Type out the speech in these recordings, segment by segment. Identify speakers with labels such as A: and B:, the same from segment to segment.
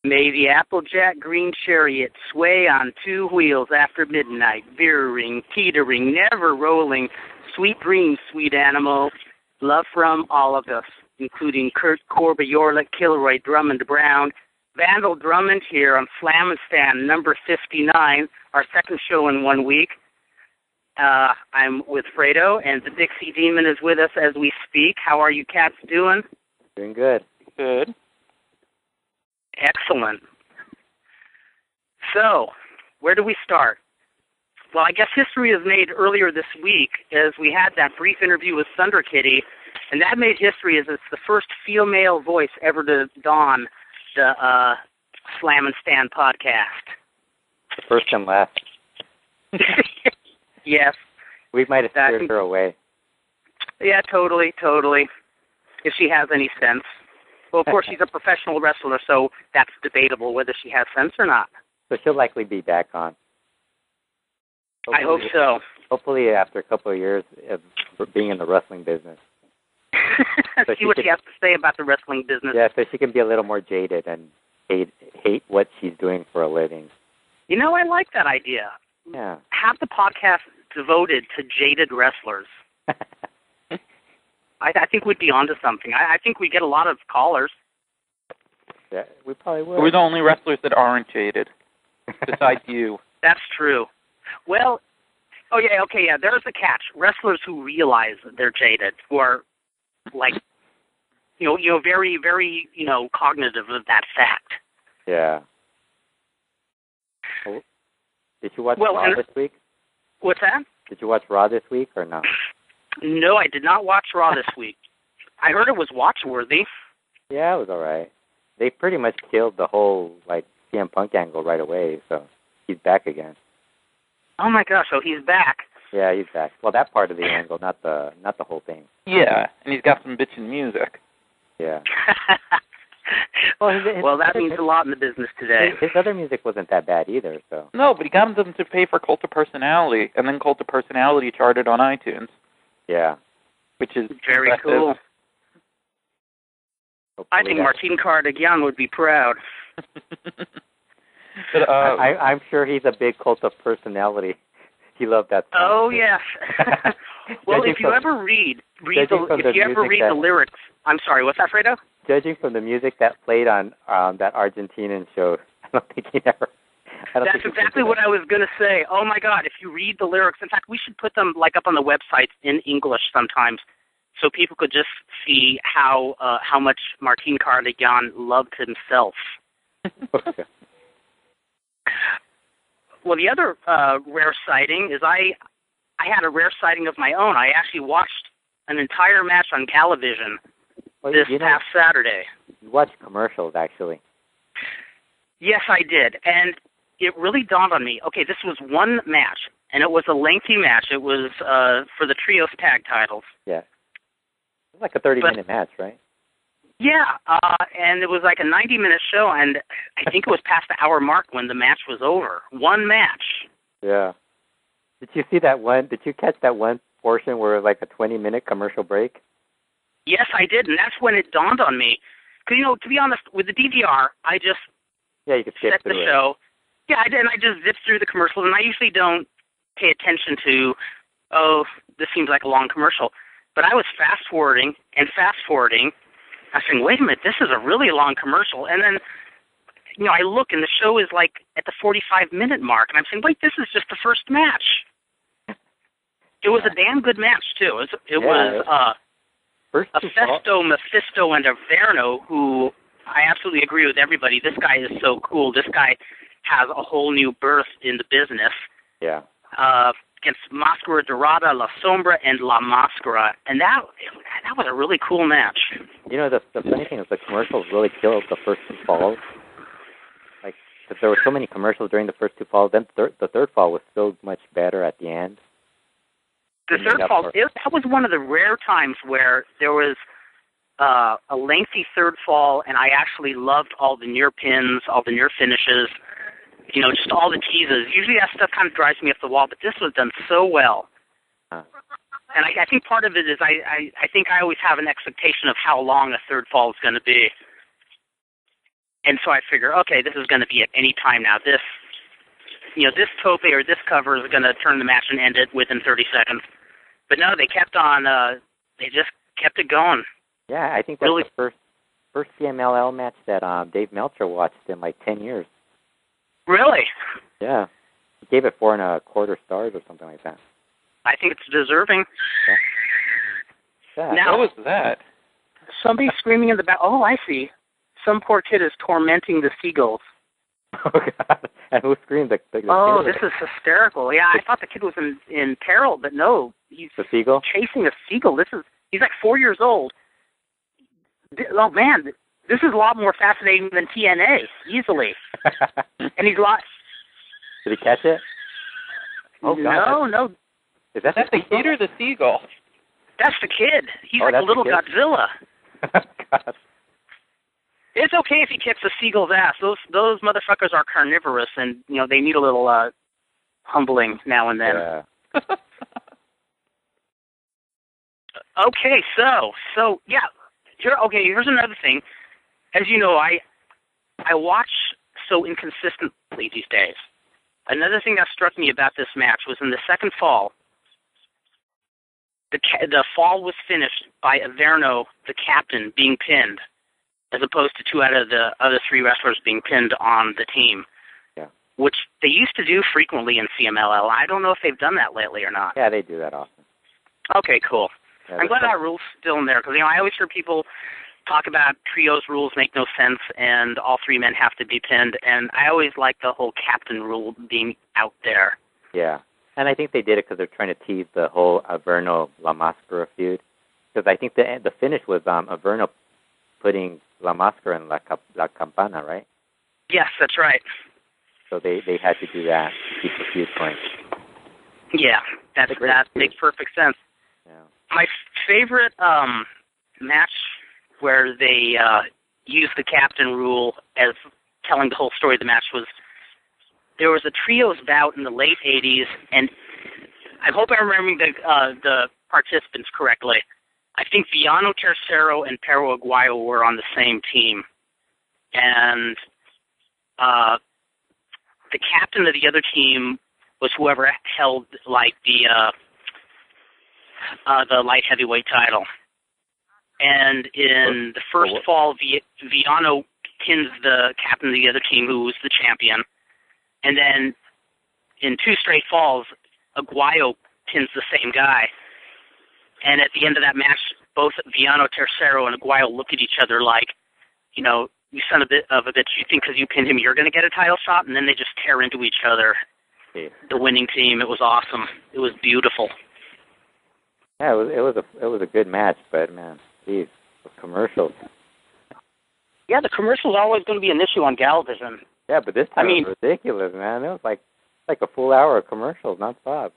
A: May the Applejack green chariot sway on two wheels after midnight, veering, teetering, never rolling. Sweet dreams, sweet animal. Love from all of us, including Kurt, Corby, Yorlick, Kilroy, Drummond, Brown, Vandal Drummond here on Slammin number 59, our second show in 1 week. I'm with Fredo, and the Dixie Demon is with us as we speak. How are you cats doing?
B: Doing good.
C: Good.
A: Excellent. So, where do we start? Well, I guess history was made earlier this week as we had that brief interview with Thunder Kitty, and that made history as it's the first female voice ever to don the Slammin' podcast.
B: First and last.
A: Yes.
B: We might have scared her away.
A: Yeah, totally. If she has any sense. Well, of course, she's a professional wrestler, so that's debatable whether she has sense or not.
B: So she'll likely be back on.
A: I hope so.
B: Hopefully after a couple of years of being in the wrestling business.
A: So see what she has to say about the wrestling business.
B: Yeah, so she can be a little more jaded and hate what she's doing for a living.
A: You know, I like that idea.
B: Yeah.
A: Have the podcast devoted to jaded wrestlers. I think we'd be onto something. I think we'd get a lot of callers.
B: Yeah, we probably would.
C: We're the only wrestlers that aren't jaded, besides you.
A: That's true. Well, there's a catch. Wrestlers who realize that they're jaded, who are, like, very, very, cognitive of that fact.
B: Yeah. Oh, did you watch Raw this week?
A: What's that?
B: Did you watch Raw this week or no?
A: No, I did not watch Raw this week. I heard it was watch-worthy.
B: Yeah, it was all right. They pretty much killed the whole, CM Punk angle right away, so he's back again.
A: Oh, my gosh, so he's back.
B: Yeah, he's back. Well, that part of the angle, not the whole thing.
C: Yeah, and he's got some bitchin' music.
B: Yeah.
A: Well, that means a lot in the business today.
B: His other music wasn't that bad either, so.
C: No, but he got them to pay for Cult of Personality, and then Cult of Personality charted on iTunes.
B: Yeah.
C: Which is
A: very
C: impressive.
A: Cool. I think Martin Cardigan would be proud.
C: But,
B: I'm sure he's a big Cult of Personality. He loved that song.
A: Oh, yes. Well, if you ever read the lyrics... I'm sorry, what's that, Fredo?
B: Judging from the music that played on that Argentinian show, I don't think he ever...
A: That's exactly what I was going to say. Oh, my God, if you read the lyrics... In fact, we should put them, up on the website in English sometimes so people could just see how much Martin Cardigan loved himself.
B: Okay.
A: Well, the other rare sighting is I had a rare sighting of my own. I actually watched an entire match on Galavision this past Saturday.
B: You watched commercials, actually.
A: Yes, I did. And it really dawned on me, okay, this was one match, and it was a lengthy match. It was for the Trios Tag Titles.
B: Yeah. It was like a 30-minute match, right?
A: Yeah, and it was like a 90-minute show, and I think it was past the hour mark when the match was over. One match.
B: Yeah. Did you see that one? Did you catch that one portion where it was like a 20-minute commercial break?
A: Yes, I did, and that's when it dawned on me. Because, to be honest, with the DVR, I just
B: you could skip
A: set
B: through
A: the show. Yeah, I did, and I just zipped through the commercials, and I usually don't pay attention to, this seems like a long commercial. But I was fast-forwarding. I was saying, wait a minute, this is a really long commercial. And then, I look, and the show is at the 45-minute mark. And I'm saying, wait, this is just the first match. It was a damn good match, too. It was a Festo, Mephisto, and a Verno, who I absolutely agree with everybody. This guy is so cool. This guy has a whole new berth in the business.
B: Yeah.
A: Against Mascara Dorada, La Sombra, and La Mascara. And that was a really cool match.
B: The funny thing is the commercials really killed the first two falls. Because there were so many commercials during the first two falls, then the third fall was so much better at the end.
A: The third fall, that was one of the rare times where there was a lengthy third fall, and I actually loved all the near pins, all the near finishes, just all the teases. Usually that stuff kind of drives me up the wall, but this was done so well. And I think part of it is I think I always have an expectation of how long a third fall is going to be. And so I figure, okay, this is going to be at any time now. This tope or this cover is going to turn the match and end it within 30 seconds. But no, they kept on. They just kept it going.
B: Yeah, I think that's really the first CMLL match that Dave Meltzer watched in like 10 years.
A: Really?
B: Yeah. He gave it 4 1/4 stars or something like that.
A: I think it's deserving.
B: Yeah.
A: Now,
C: what was that?
A: Somebody screaming in the back. Oh, I see. Some poor kid is tormenting the seagulls.
B: Oh, God. And who screamed? The
A: oh, this is hysterical. Yeah, I thought the kid was in peril, but no. He's
B: the seagull?
A: Chasing a seagull. He's like 4 years old. Oh, man. This is a lot more fascinating than TNA, easily. And he's lost.
B: Did he catch it? Oh, God.
A: No.
B: Is that
C: the kid or the seagull?
A: That's the kid. He's like a little Godzilla.
B: God.
A: It's okay if he kicks a seagull's ass. Those motherfuckers are carnivorous, and they need a little humbling now and then.
B: Yeah.
A: Okay, so yeah. Here's another thing. As you know, I watch so inconsistently these days. Another thing that struck me about this match was in the second fall. The fall was finished by Averno, the captain, being pinned, as opposed to 2 out of the other 3 wrestlers being pinned on the team.
B: Yeah.
A: Which they used to do frequently in CMLL. I don't know if they've done that lately or not.
B: Yeah, they do that often.
A: Okay, cool.
B: Yeah,
A: I'm glad that rule's still in there, because I always hear people talk about trios rules make no sense and all 3 men have to be pinned, and I always like the whole captain rule being out there.
B: Yeah, and I think they did it because they're trying to tease the whole Averno-La Máscara feud, because I think the finish was Averno putting La Máscara in La Campana, right?
A: Yes, that's right.
B: So they had to do that to keep the feud going.
A: Yeah, that makes perfect sense.
B: Yeah.
A: My favorite match where they used the captain rule as telling the whole story of the match was there was a trios bout in the late 80s, and I hope I'm remembering the participants correctly. I think Villano Tercero and Perro Aguayo were on the same team, and the captain of the other team was whoever held like the light heavyweight title. And in the first fall, Villano pins the captain of the other team, who was the champion. And then in 2 straight falls, Aguayo pins the same guy. And at the end of that match, both Villano Tercero and Aguayo look at each other like, you son of a bitch, you think because you pinned him you're going to get a title shot? And then they just tear into each other.
B: Yeah.
A: The winning team. It was awesome. It was beautiful.
B: Yeah, it was a good match, but man, geez, the commercials.
A: Yeah, the commercials are always going to be an issue on Galavision.
B: Yeah, but this time it was ridiculous, man. It was like a full hour of commercials nonstop.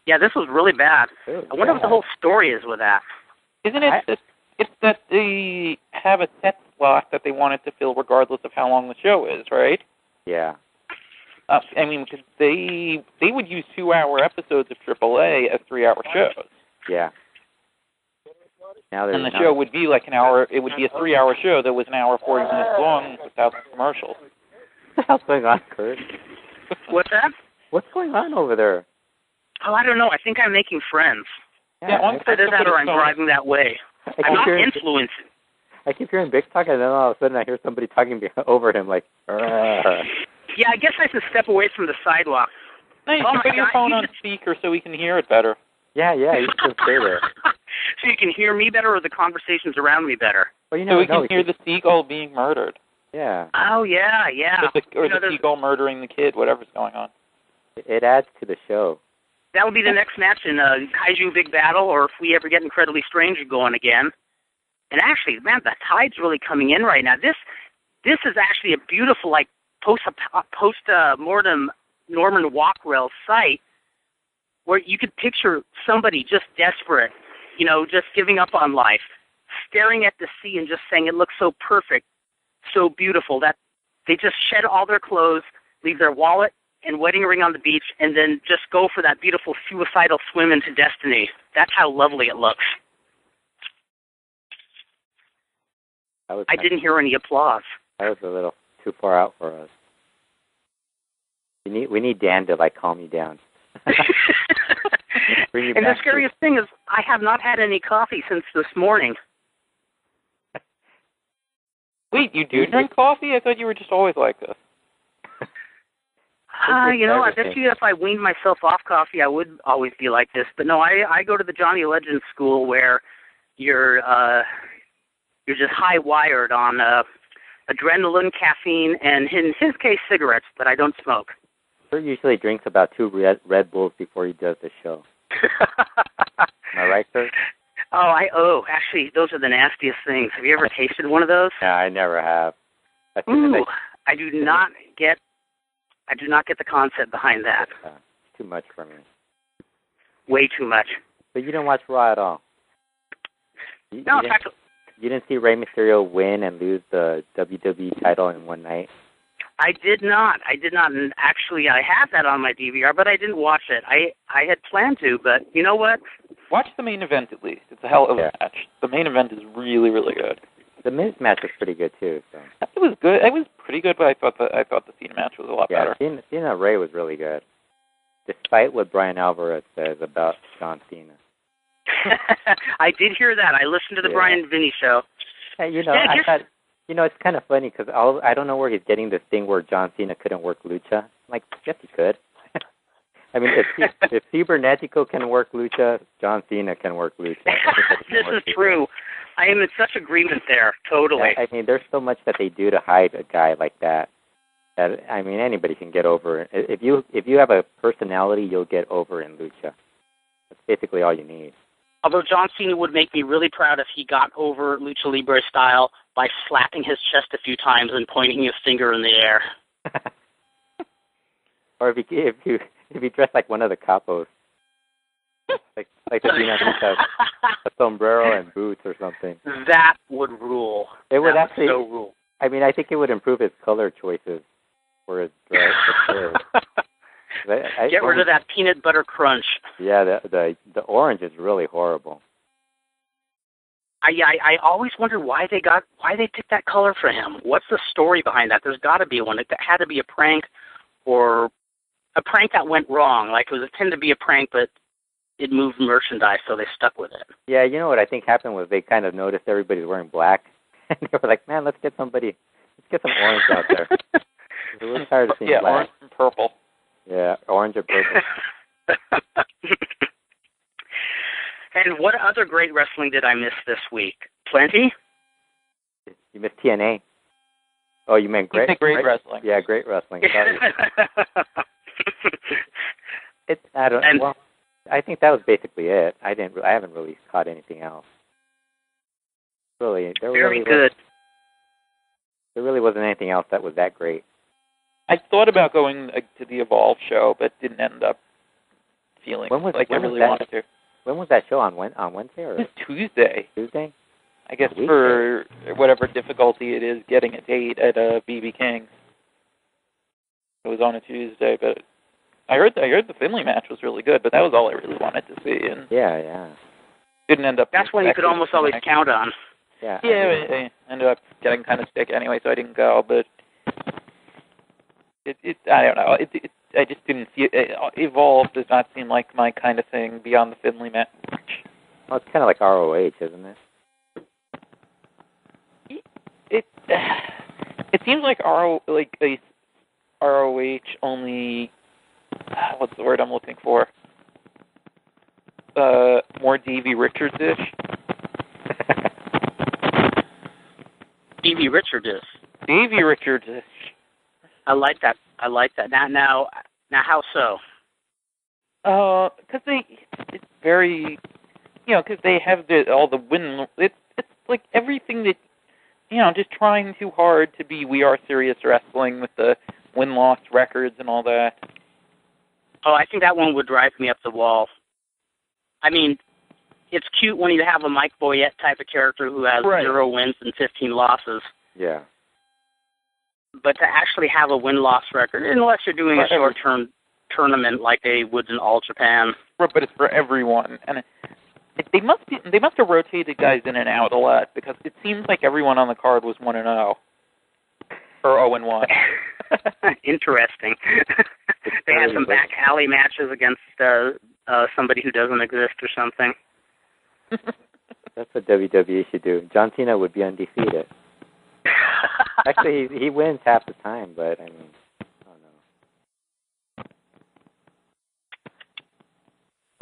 A: Yeah, this was really bad. I wonder what the whole story is with that.
C: Isn't it? It's that they have a set slot that they wanted to fill regardless of how long the show is, right?
B: Yeah.
C: I mean, cause they would use 2-hour episodes of AAA as 3-hour shows.
B: Yeah.
C: And the show would be like an hour. It would be a 3-hour show that was an hour 40 minutes long without commercials.
B: What the hell's going on, Kurt?
A: What's that?
B: What's going on over there?
A: Oh, I don't know. I think I'm making friends.
C: Yeah,
A: either that or I'm driving that way. I'm not influenced.
B: I keep hearing Bix talking, and then all of a sudden I hear somebody talking over him, like, Argh.
A: Yeah, I guess I should step away from the sidewalk.
C: No, you can put your phone on speaker so we can hear it better.
B: Yeah, you can stay there.
A: So you can hear me better or the conversations around me better?
B: Well,
C: so we can hear the seagull being murdered.
B: Yeah.
A: Oh, yeah.
C: Or the seagull murdering the kid, whatever's going on.
B: It adds to the show.
A: That will be the next match in Kaiju Big Battle, or if we ever get Incredibly Strange going again. And actually, man, the tide's really coming in right now. This is actually a beautiful, like, post-mortem Norman Walkrell site where you could picture somebody just desperate, just giving up on life, staring at the sea and just saying it looks so perfect, so beautiful, that they just shed all their clothes, leave their wallet and wedding ring on the beach, and then just go for that beautiful suicidal swim into destiny. That's how lovely it looks. I didn't hear any applause.
B: That was a little too far out for us. We need Dan to like calm you down. Bring you
A: and the
B: back
A: scariest thing is, I have not had any coffee since this morning.
C: Wait, you do drink coffee? I thought you were just always like this.
A: You know, I bet you if I weaned myself off coffee, I would always be like this. But no, I go to the Johnny Legend school where you're just high-wired on adrenaline, caffeine, and in his case, cigarettes, but I don't smoke.
B: Kurt usually drinks about 2 Red Bulls before he does the show. Am I right, Kurt?
A: Actually, those are the nastiest things. Have you ever tasted one of those?
B: No, I never have.
A: I do not get the concept behind that.
B: It's too much for me.
A: Way too much.
B: But you didn't watch Raw at all?
A: In
B: fact, you didn't see Rey Mysterio win and lose the WWE title in one night?
A: I did not. And actually, I had that on my DVR, but I didn't watch it. I had planned to, but you know what?
C: Watch the main event at least. It's a hell of a match. The main event is really, really good.
B: The men's match was pretty good too. So.
C: It was good. It was pretty good, but I thought the Cena match was a lot better.
B: Cena Rey was really good, despite what Brian Alvarez says about John Cena.
A: I did hear that. I listened to the Brian Vinny show.
B: Hey, I thought, it's kind of funny because I don't know where he's getting this thing where John Cena couldn't work lucha. I'm like, yes, he could. I mean, if Cibernetico can work lucha, John Cena can work lucha.
A: This is true. I am in such agreement there. Totally.
B: I mean, there's so much that they do to hide a guy like that. That I mean, anybody can get over. If you have a personality, you'll get over in lucha. That's basically all you need.
A: Although John Cena would make me really proud if he got over Lucha Libre style by slapping his chest a few times and pointing his finger in the air.
B: Or if he dressed like one of the capos, like the Dinamita, a sombrero and boots or something.
A: That would rule.
B: It would actually
A: so rule.
B: I mean, I think it would improve his color choices for his dress.
A: Get rid of that peanut butter crunch.
B: Yeah, the orange is really horrible.
A: I always wonder why they picked that color for him. What's the story behind that? There's got to be one. It had to be a prank, or a prank that went wrong. Like it was intended to be a prank, but it moved merchandise, so they stuck with it.
B: Yeah, you know what I think happened was they kind of noticed everybody's wearing black, and they were like, "Man, let's get some orange out there." We're tired of seeing black.
C: Orange and purple.
B: Yeah, orange and purple.
A: And what other great wrestling did I miss this week? Plenty?
B: You missed TNA. Oh, you meant great
C: wrestling.
B: Yeah, great wrestling. I think that was basically it. I haven't really caught anything else. Really,
A: very good.
B: There really wasn't anything else that was that great.
C: I thought about going to the Evolve show, but didn't end up feeling like I really wanted to.
B: When was that show? On Wednesday or?
C: It was Tuesday.
B: Tuesday?
C: I guess for whatever difficulty it is getting a date at BB King's. It was on a Tuesday, but I heard the Finley match was really good, but that was all I really wanted to see. And
B: yeah.
C: Didn't end up.
A: That's one you could almost always count on.
B: Yeah.
C: Yeah, it ended up getting kind of sticky anyway, so I didn't go. But I don't know. I just didn't see it. Evolve does not seem like my kind of thing beyond the Finley match.
B: Well, it's kind of like ROH, isn't it?
C: It seems like ROH only. What's the word I'm looking for? More Davey Richards-ish.
A: Davey Richards-ish.
C: Davey Richards-ish.
A: I like that. Now, how so?
C: Because it's very, because they have all the win. It's like everything that, just trying too hard to be We Are Serious Wrestling with the win-loss records and all that.
A: Oh, I think that one would drive me up the wall. I mean, it's cute when you have a Mike Boyette type of character who has 0 wins and 15 losses.
B: Yeah.
A: But to actually have a win-loss record, unless you're doing a short-term tournament like they would in All Japan.
C: Right, but it's for everyone, and they must have rotated guys in and out a lot because it seems like everyone on the card was 1-0. For 0-1.
A: Interesting. They had some back alley matches against somebody who doesn't exist or something.
B: That's what WWE should do. John Cena would be undefeated. Actually, he wins half the time, but I mean,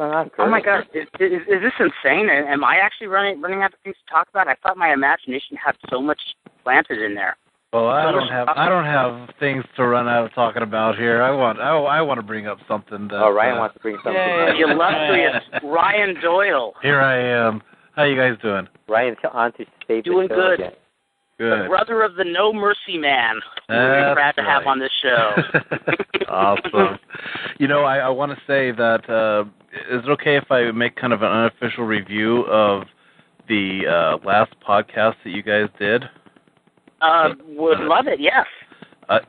B: I don't know.
A: Oh my God, is this insane? Am I actually running out of things to talk about? I thought my imagination had so much planted in there.
D: Well, I don't have things to run out of talking about here. I want to bring up something. That,
B: Ryan wants to bring something up.
A: The illustrious Ryan Doyle.
D: Here I am. How you guys doing?
B: Ryan's on to save the show.
A: Doing good.
B: Again.
D: Good.
A: The brother of the No Mercy Man. We're glad to have on this show.
D: Awesome. I want to say that, is it okay if I make kind of an unofficial review of the last podcast that you guys did?
A: Would love it, yes.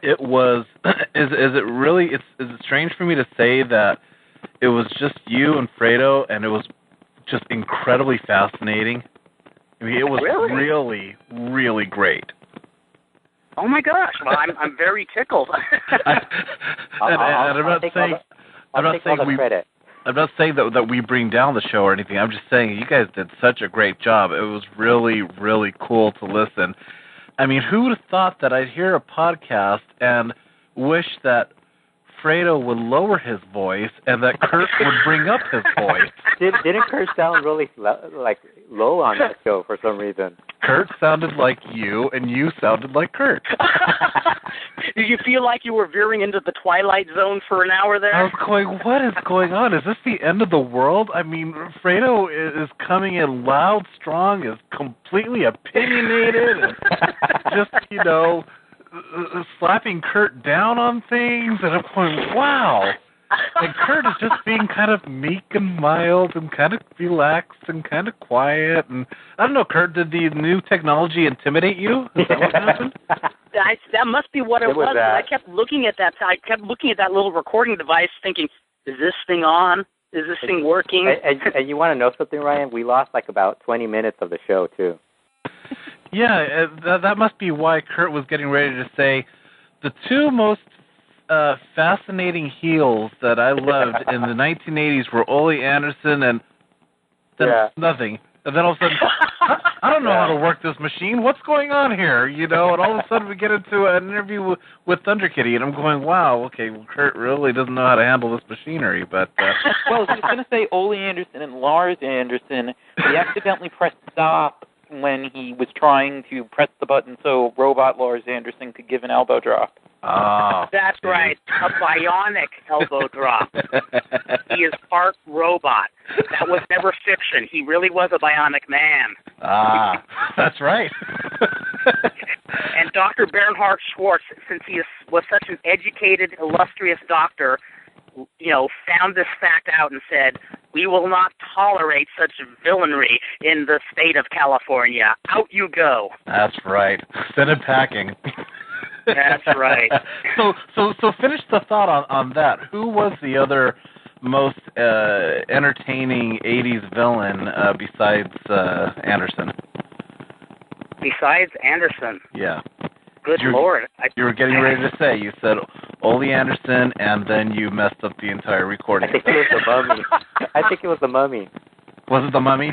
D: It was, is it strange for me to say that it was just you and Fredo, and it was just incredibly fascinating? I mean, it was really, really great.
A: Oh my gosh! Well, I'm very tickled.
B: I'm not saying
D: that we bring down the show or anything. I'm just saying you guys did such a great job. It was really, really cool to listen. I mean, who would have thought that I'd hear a podcast and wish that Fredo would lower his voice and that Kurt would bring up his voice?
B: Didn't Kurt sound really low on that show for some reason?
D: Kurt sounded like you, and you sounded like Kurt.
A: Did you feel like you were veering into the Twilight Zone for an hour there?
D: I was going, what is going on? Is this the end of the world? I mean, Fredo is coming in loud, strong, is completely opinionated, and just, slapping Kurt down on things, and I'm going, wow. And Kurt is just being kind of meek and mild and kind of relaxed and kind of quiet. And I don't know, Kurt, did the new technology intimidate you? Is that what happened?
A: That must be what it was. I kept looking at that. I kept looking at that little recording device, thinking, "Is this thing on? Is this thing working?"
B: And you want to know something, Ryan? We lost about 20 minutes of the show too.
D: Yeah, that must be why Kurt was getting ready to say the two most fascinating heels that I loved in the 1980s were Ole Anderson and then nothing. And then all of a sudden, I don't know how to work this machine. What's going on here? And all of a sudden we get into an interview with Thunder Kitty, and I'm going, wow, okay, well, Kurt really doesn't know how to handle this machinery. But
C: well, I was going to say Ole Anderson and Lars Anderson, he accidentally pressed stop when he was trying to press the button so Robot Lars Anderson could give an elbow drop.
D: Oh,
A: that's right. A bionic elbow drop. He is part robot. That was never fiction. He really was a bionic man.
D: That's right.
A: And Dr. Bernhard Schwartz, since he was such an educated, illustrious doctor, found this fact out and said, "We will not tolerate such villainy in the state of California. Out you go."
D: That's right. Send it packing.
A: That's right.
D: So finish the thought on that. Who was the other most entertaining 80s villain besides Anderson?
A: Besides Anderson?
D: Yeah.
A: Good Lord.
D: You were getting ready to say, you said Ole Anderson, and then you messed up the entire recording.
B: I think it was the Mummy.
D: Was it the Mummy?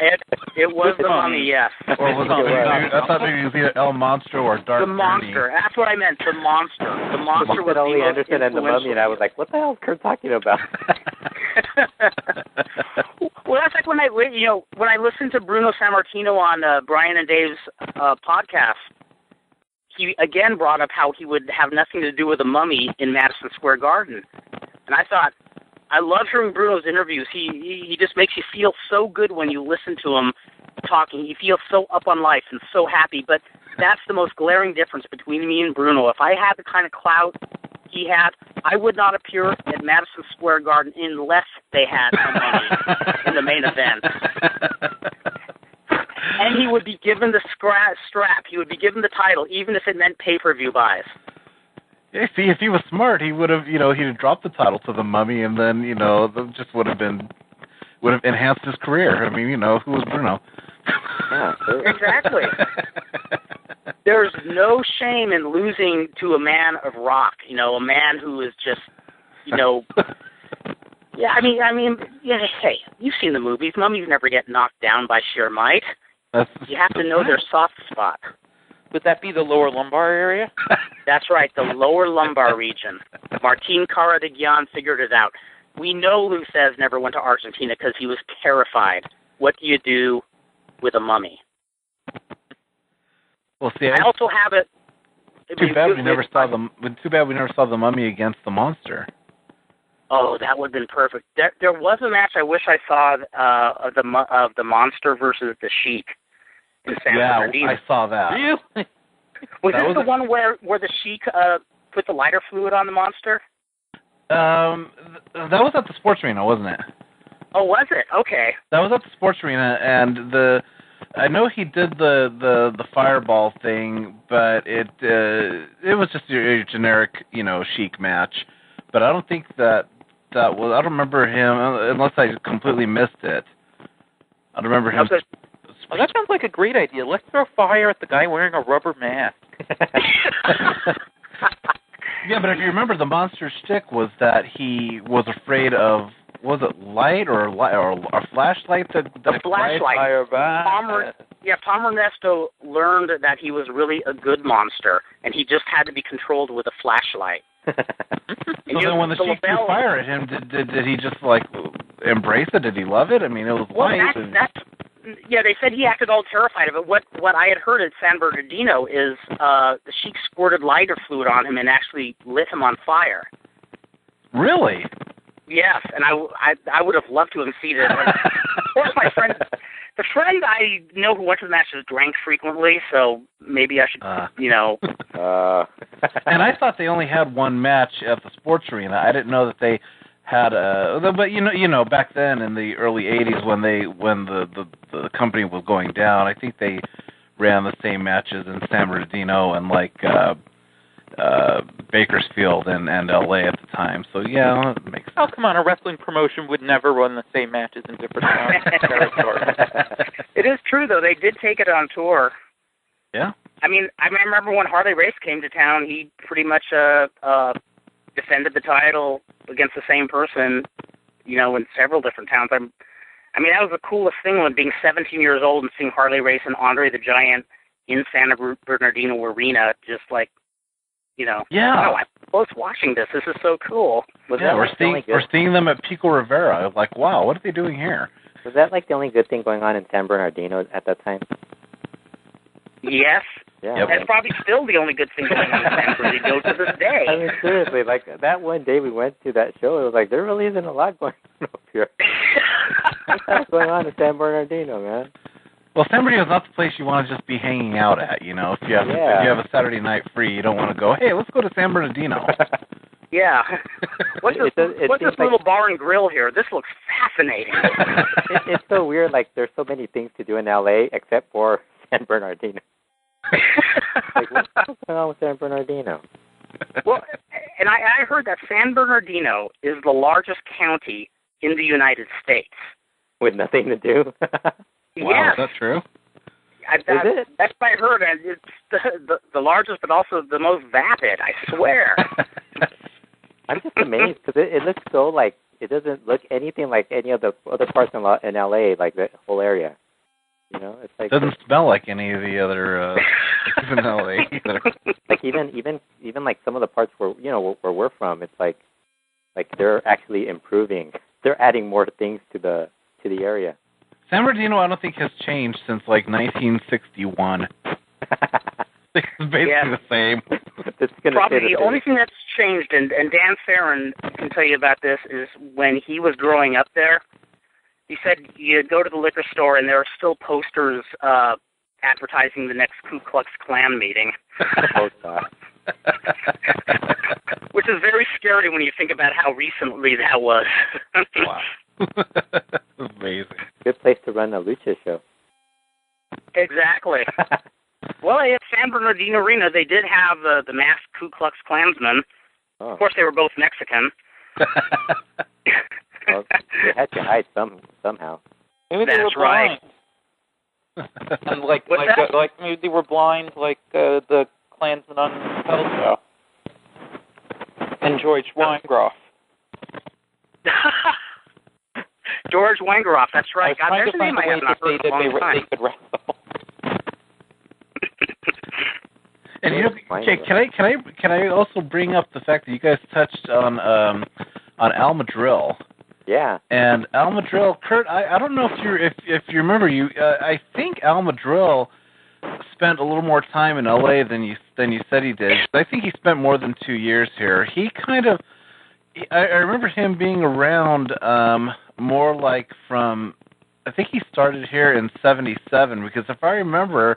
A: It was the Mummy, yes.
D: Or was it? I thought maybe it was either El Monstro or Dark
A: The Monster.
D: Ernie.
A: That's what I meant. The Monster. The Monster was
B: Ole Anderson and the Mummy, and I was like, "What the hell is Kurt talking about?"
A: Well, that's like when I listened to Bruno Sammartino on Brian and Dave's podcast. He again brought up how he would have nothing to do with the Mummy in Madison Square Garden, and I thought, I love hearing Bruno's interviews. He just makes you feel so good when you listen to him talking. You feel so up on life and so happy. But that's the most glaring difference between me and Bruno. If I had the kind of clout he had, I would not appear at Madison Square Garden unless they had a Mummy in the main event. And he would be given the strap. He would be given the title, even if it meant pay-per-view buys.
D: Yeah, see, if he was smart, he would have, he'd have dropped the title to the Mummy, and then, that just would have enhanced his career. I mean, who was Bruno?
B: Yeah, sure.
A: Exactly. there's no shame in losing to a man of rock. You know, a man who is just, you know. Yeah, I mean, yeah. Hey, you've seen the movies. Mummies never get knocked down by sheer might. You have to know their soft spot.
C: Would that be the lower lumbar area?
A: That's right, the lower lumbar region. Martin Caradigan figured it out. We know Lou Thesz never went to Argentina because he was terrified. What do you do with a mummy?
D: Well, see,
A: I also have it.
D: Too bad we never saw the Mummy against the Monster.
A: Oh, that would have been perfect. There was a match I wish I saw of the Monster versus the Sheik in San Bernardino.
D: I saw that.
C: Really?
A: Was this the one where the Sheik put the lighter fluid on the Monster?
D: That was at the sports arena, wasn't it?
A: Oh, was it? Okay.
D: That was at the sports arena, and I know he did the fireball thing, but it was just a generic, you know, Sheik match. But I don't think that was. I don't remember him unless I completely missed it. I don't remember him.
C: Oh, that sounds like a great idea. Let's throw fire at the guy wearing a rubber mask.
D: Yeah, but if you remember, the Monster's shtick was that he was afraid of, was it light or a flashlight? The
A: flashlight. Tom Ernesto learned that he was really a good monster, and he just had to be controlled with a flashlight.
D: So then when the Sheik threw fire at him, did he just, like, embrace it? Did he love it? I mean, it was light.
A: Yeah, they said he acted all terrified of it. What I had heard at San Bernardino is the Sheik squirted lighter fluid on him and actually lit him on fire.
D: Really?
A: Yes, and I would have loved to have seen it. Of course, the friend I know who went to the matches drank frequently, so maybe I should, you know.
D: And I thought they only had one match at the sports arena. I didn't know that they had but you know, back then in the early '80s when the company was going down, I think they ran the same matches in San Bernardino and like Bakersfield and LA at the time. So yeah, it makes sense.
C: Oh, come on, a wrestling promotion would never run the same matches in different territories.
A: It is true though, they did take it on tour.
D: Yeah.
A: I mean, I remember when Harley Race came to town, he pretty much defended the title against the same person, you know, in several different towns. I mean, that was the coolest thing when being 17 years old and seeing Harley Race and Andre the Giant in San Bernardino Arena, just like, you know,
D: yeah.
A: Oh, I'm close watching this. This is so cool.
D: We're seeing them at Pico Rivera. I was like, wow, what are they doing here?
B: Was that like the only good thing going on in San Bernardino at that time?
A: Yes.
B: Yeah.
D: Yep.
A: That's probably still the only good thing going on in San Bernardino to this day.
B: I mean, seriously, like that one day we went to that show, it was like there really isn't a lot going on up here. What's going on in San Bernardino, man?
D: Well, San Bernardino is not the place you want to just be hanging out at. You know, if you have a Saturday night free, you don't want to go. Hey, let's go to San Bernardino.
A: Yeah. What's this little bar and grill here? This looks fascinating.
B: It's so weird. Like there's so many things to do in LA except for San Bernardino. Like what's going on with San Bernardino?
A: Well, and I heard that San Bernardino is the largest county in the United States.
B: With nothing to do?
D: Wow,
A: yes.
D: is that true?
A: That's what I heard. And it's the largest, but also the most vapid, I swear.
B: I'm just amazed because it looks so like, it doesn't look anything like any of the other parts in LA, like the whole area. You know, it's like,
D: it doesn't smell like any of the other in LA either.
B: Like even like some of the parts where we're from, it's like they're actually improving. They're adding more things to the area.
D: San Bernardino, I don't think has changed since like 1961. It's basically the same.
A: Probably the only thing that's changed, and Dan Farren can tell you about this, is when he was growing up there, he said you'd go to the liquor store and there are still posters advertising the next Ku Klux Klan meeting. Which is very scary when you think about how recently that was.
D: Wow. Amazing.
B: Good place to run a lucha show.
A: Exactly. Well, at San Bernardino Arena, they did have the masked Ku Klux Klansmen.
B: Oh.
A: Of course, they were both Mexican.
B: Well, they had to hide somehow.
C: Maybe they were
A: That's right.
C: And like maybe they were blind, like the Klansman on Pell Show. And George Weingroff.
A: George Weingroff, that's right. God, there's a name I have not heard in a long time.
C: They could wrestle.
D: And okay, can I also bring up the fact that you guys touched on Al Madril?
B: Yeah. And
D: Al Madril, Kurt, I don't know if you remember, I think Al Madril spent a little more time in LA than you said he did. I think he spent more than 2 years here. He kind of, I remember him being around more like from, I think he started here in '77, because if I remember,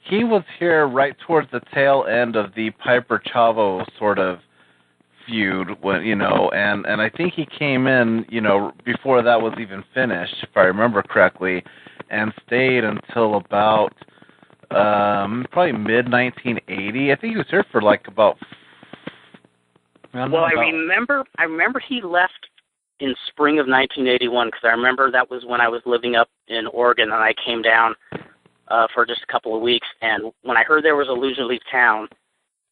D: he was here right towards the tail end of the Piper Chavo sort of feud, when and I think he came in, before that was even finished, if I remember correctly, and stayed until about probably mid 1980. I think he was here for like about.
A: I remember he left in spring of 1981, because I remember that was when I was living up in Oregon, and I came down for just a couple of weeks, and when I heard there was a Loser Leave Town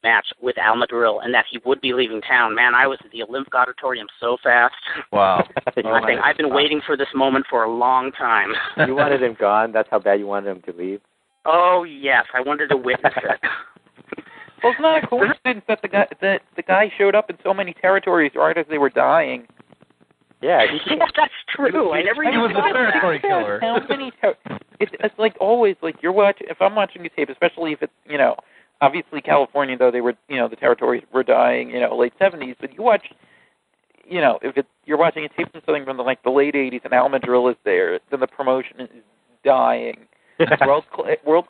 A: match with Al Madril and that he would be leaving town, man, I was at the Olympic Auditorium so fast.
D: Wow.
A: I've been waiting for this moment for a long time.
B: You wanted him gone? That's how bad you wanted him to leave?
A: Oh, yes. I wanted to witness it.
C: Well, it's not a coincidence that the guy showed up in so many territories right as they were dying.
B: Yeah,
A: that's true. I never.
D: He was a territory killer.
C: How many? It's like always like you're watching. If I'm watching a tape, especially if it's obviously California, though they were the territories were dying late '70s, but you watch if you're watching a tape from something from the late '80s and Al Madril is there, then the promotion is dying. World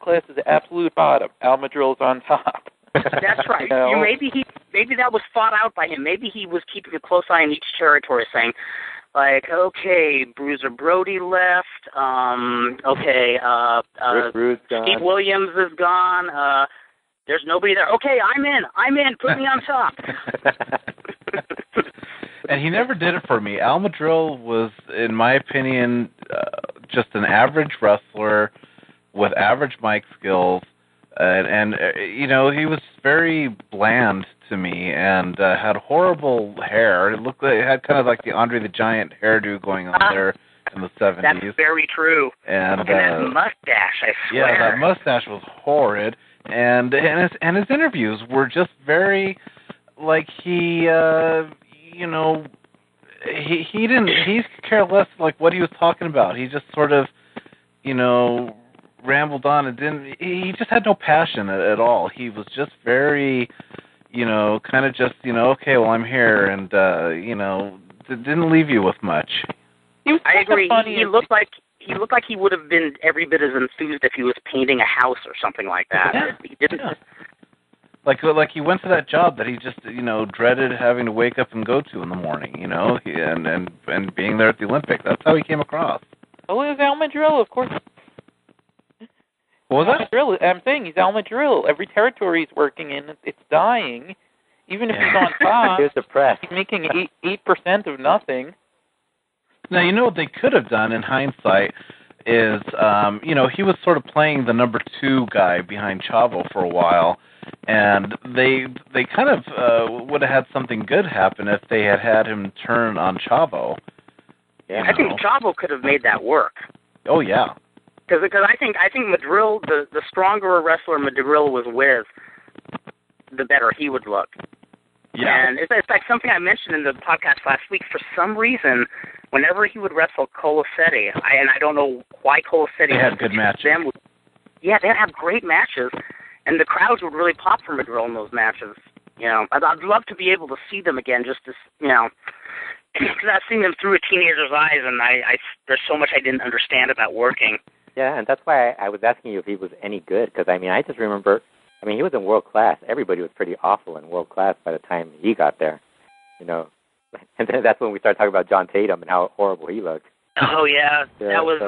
C: class is the absolute bottom. Al Madril's on top.
A: That's right. Maybe that was thought out by him. Maybe he was keeping a close eye on each territory, saying, like, okay, Bruiser Brody left. Steve Williams is gone. There's nobody there. Okay, I'm in. Put me on top.
D: And he never did it for me. Al Madril was, in my opinion, just an average wrestler with average mic skills. And he was very bland to me, and had horrible hair. It looked like it had kind of like the Andre the Giant hairdo going on there in the 70s.
A: That's very true.
D: And
A: that mustache, I swear.
D: Yeah, that mustache was horrid. And his interviews were just very like he cared less like what he was talking about. He just sort of rambled on and he just had no passion at all. He was just very kind of just okay, well, I'm here, and didn't leave you with much.
A: I agree. He looked like he would have been every bit as enthused if he was painting a house or something like that.
D: Yeah.
A: He didn't.
D: Yeah. Like he went to that job that he just dreaded having to wake up and go to in the morning, and being there at the Olympics. That's how he came across.
C: Oh, it was Al Madril, of course.
D: What was that?
C: Madril, I'm saying he's Al Madril. Every territory he's working in, it's dying. Even if he's on top,
B: he was depressed.
C: He's making 8% of nothing.
D: Now, what they could have done in hindsight is, he was sort of playing the number 2 guy behind Chavo for a while, and they kind of would have had something good happen if they had him turn on Chavo.
A: Yeah, I think Chavo could have made that work.
D: Oh yeah.
A: Because I think Madril, the stronger a wrestler Madril was with, the better he would look.
D: Yeah.
A: And it's like something I mentioned in the podcast last week. For some reason, whenever he would wrestle Colasetti, and I don't know why Colasetti
D: had good matches.
A: They'd have great matches, and the crowds would really pop for Madril in those matches. I'd love to be able to see them again, just to because I've seen them through a teenager's eyes, and there's so much I didn't understand about working.
B: Yeah, and that's why I was asking you if he was any good, because, I just remember, he was in world class. Everybody was pretty awful in world class by the time he got there, And then that's when we started talking about John Tatum and how horrible he looked.
A: Oh, yeah. That was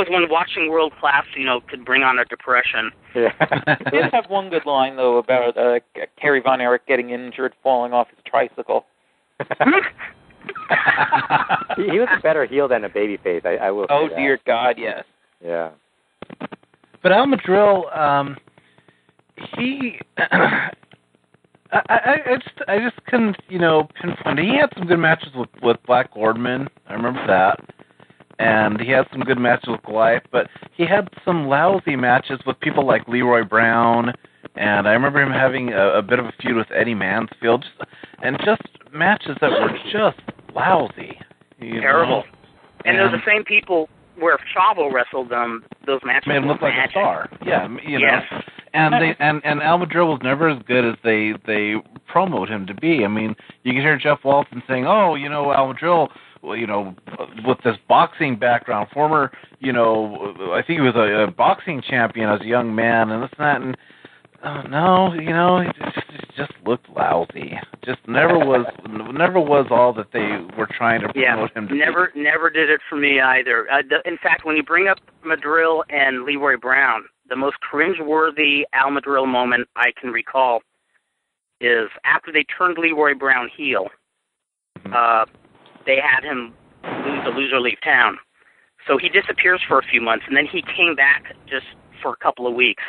A: when watching world class, could bring on a depression.
B: Yeah.
C: He did have one good line, though, about Kerry Von Erich getting injured, falling off his tricycle.
B: he was a better heel than a babyface, I will say
C: Oh,
B: that.
C: dear God, yes.
B: Yeah.
D: But Al Madril, he, I just couldn't, pinpoint. He had some good matches with Black Gordman. I remember that. And he had some good matches with Goliath, but he had some lousy matches with people like Leroy Brown, and I remember him having a bit of a feud with Eddie Mansfield, and just matches that were just lousy.
A: Terrible. And they're the same people where Chavo wrestled them. Those matches
D: made him look like a star. Yeah,
A: Yes.
D: And Al Madril was never as good as they promoted him to be. I mean, you can hear Jeff Walton saying, "Oh, Al Madril, with this boxing background, former, I think he was a boxing champion as a young man, and this and that, and it just looked lousy. Just never was all that they were trying to promote him to be.
A: Never did it for me either. In fact, when you bring up Madril and Leroy Brown, the most cringe-worthy Al Madril moment I can recall is after they turned Leroy Brown heel. They had him lose the Loser Leave Town. So he disappears for a few months, and then he came back just for a couple of weeks.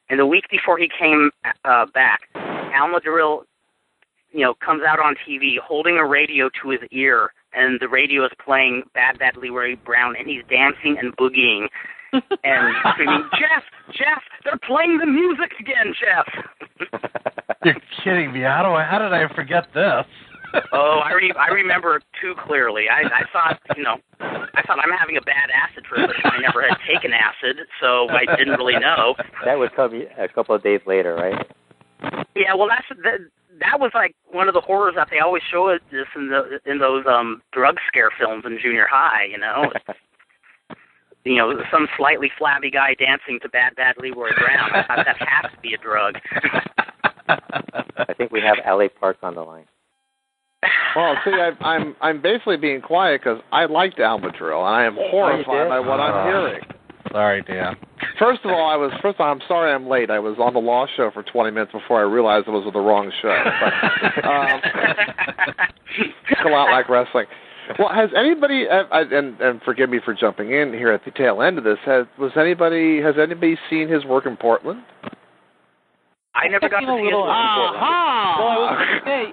A: And the week before he came back, Al Madril, comes out on TV holding a radio to his ear, and the radio is playing Bad Bad Leroy Brown, and he's dancing and boogieing and screaming, Jeff, they're playing the music again, Jeff.
D: You're kidding me. How did I forget this?
A: Oh, I remember too clearly. I thought I'm having a bad acid trip, but I never had taken acid, so I didn't really know.
B: That would come a couple of days later, right?
A: Yeah, well, that was like one of the horrors that they always show us this in those drug scare films in junior high. Some slightly flabby guy dancing to Bad Bad Leroy Brown. I thought that has to be a drug.
B: I think we have L.A. Park on the line.
E: Well, see, I'm basically being quiet because I liked Al Madril, and I am horrified by what I'm hearing.
D: Sorry, Dan.
E: First of all, I'm sorry I'm late. I was on the Law Show for 20 minutes before I realized it was the wrong show. But, it's a lot like wrestling. Well, has anybody, and forgive me for jumping in here at the tail end of this, has anybody seen his work in Portland?
A: I never got to see his work in Portland.
C: Well,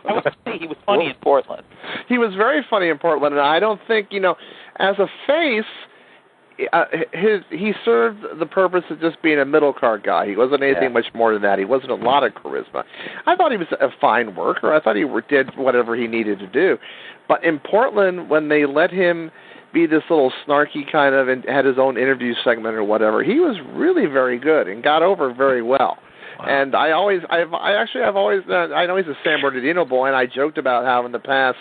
C: I was going to say he was funny in Portland.
E: He was very funny in Portland, and I don't think, as a face, he served the purpose of just being a middle card guy. He wasn't anything much more than that. He wasn't a lot of charisma. I thought he was a fine worker. I thought he did whatever he needed to do. But in Portland, when they let him be this little snarky kind of and had his own interview segment or whatever, he was really very good and got over very well. Wow. And I know he's a San Bernardino boy, and I joked about how in the past,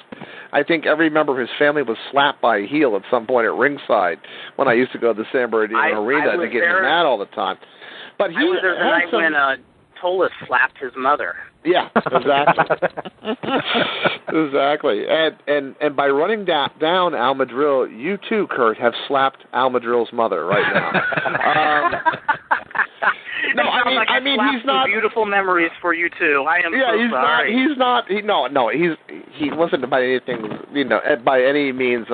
E: I think every member of his family was slapped by a heel at some point at ringside when I used to go to the San Bernardino Arena to get mad all the time. But he
A: I was there the night when Tolis slapped his mother.
E: Yeah, exactly. Exactly. And by running down Al Madril, you too, Kurt, have slapped Al Madril's mother right now. No, I mean he's not.
A: Beautiful memories for you too. I am so sorry.
E: He wasn't by anything, by any means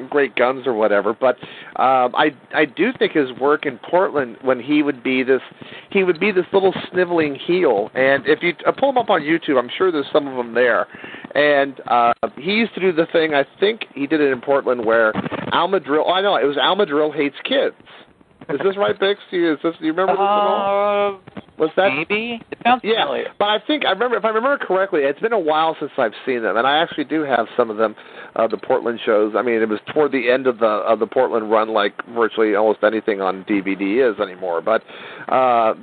E: great guns or whatever. But I do think his work in Portland when he would be this little sniveling heel, and if you pull him up on YouTube, I'm sure there's some of them there. And he used to do the thing. I think he did it in Portland where Al Madril. Oh, I know it was Al Madril Hates Kids. Is this right, Bix? Do you remember this at all? Was that
C: maybe? It sounds familiar.
E: But I remember, if I remember correctly, it's been a while since I've seen them, and I actually do have some of them, the Portland shows. I mean, it was toward the end of the Portland run, like virtually almost anything on DVD is anymore. But poor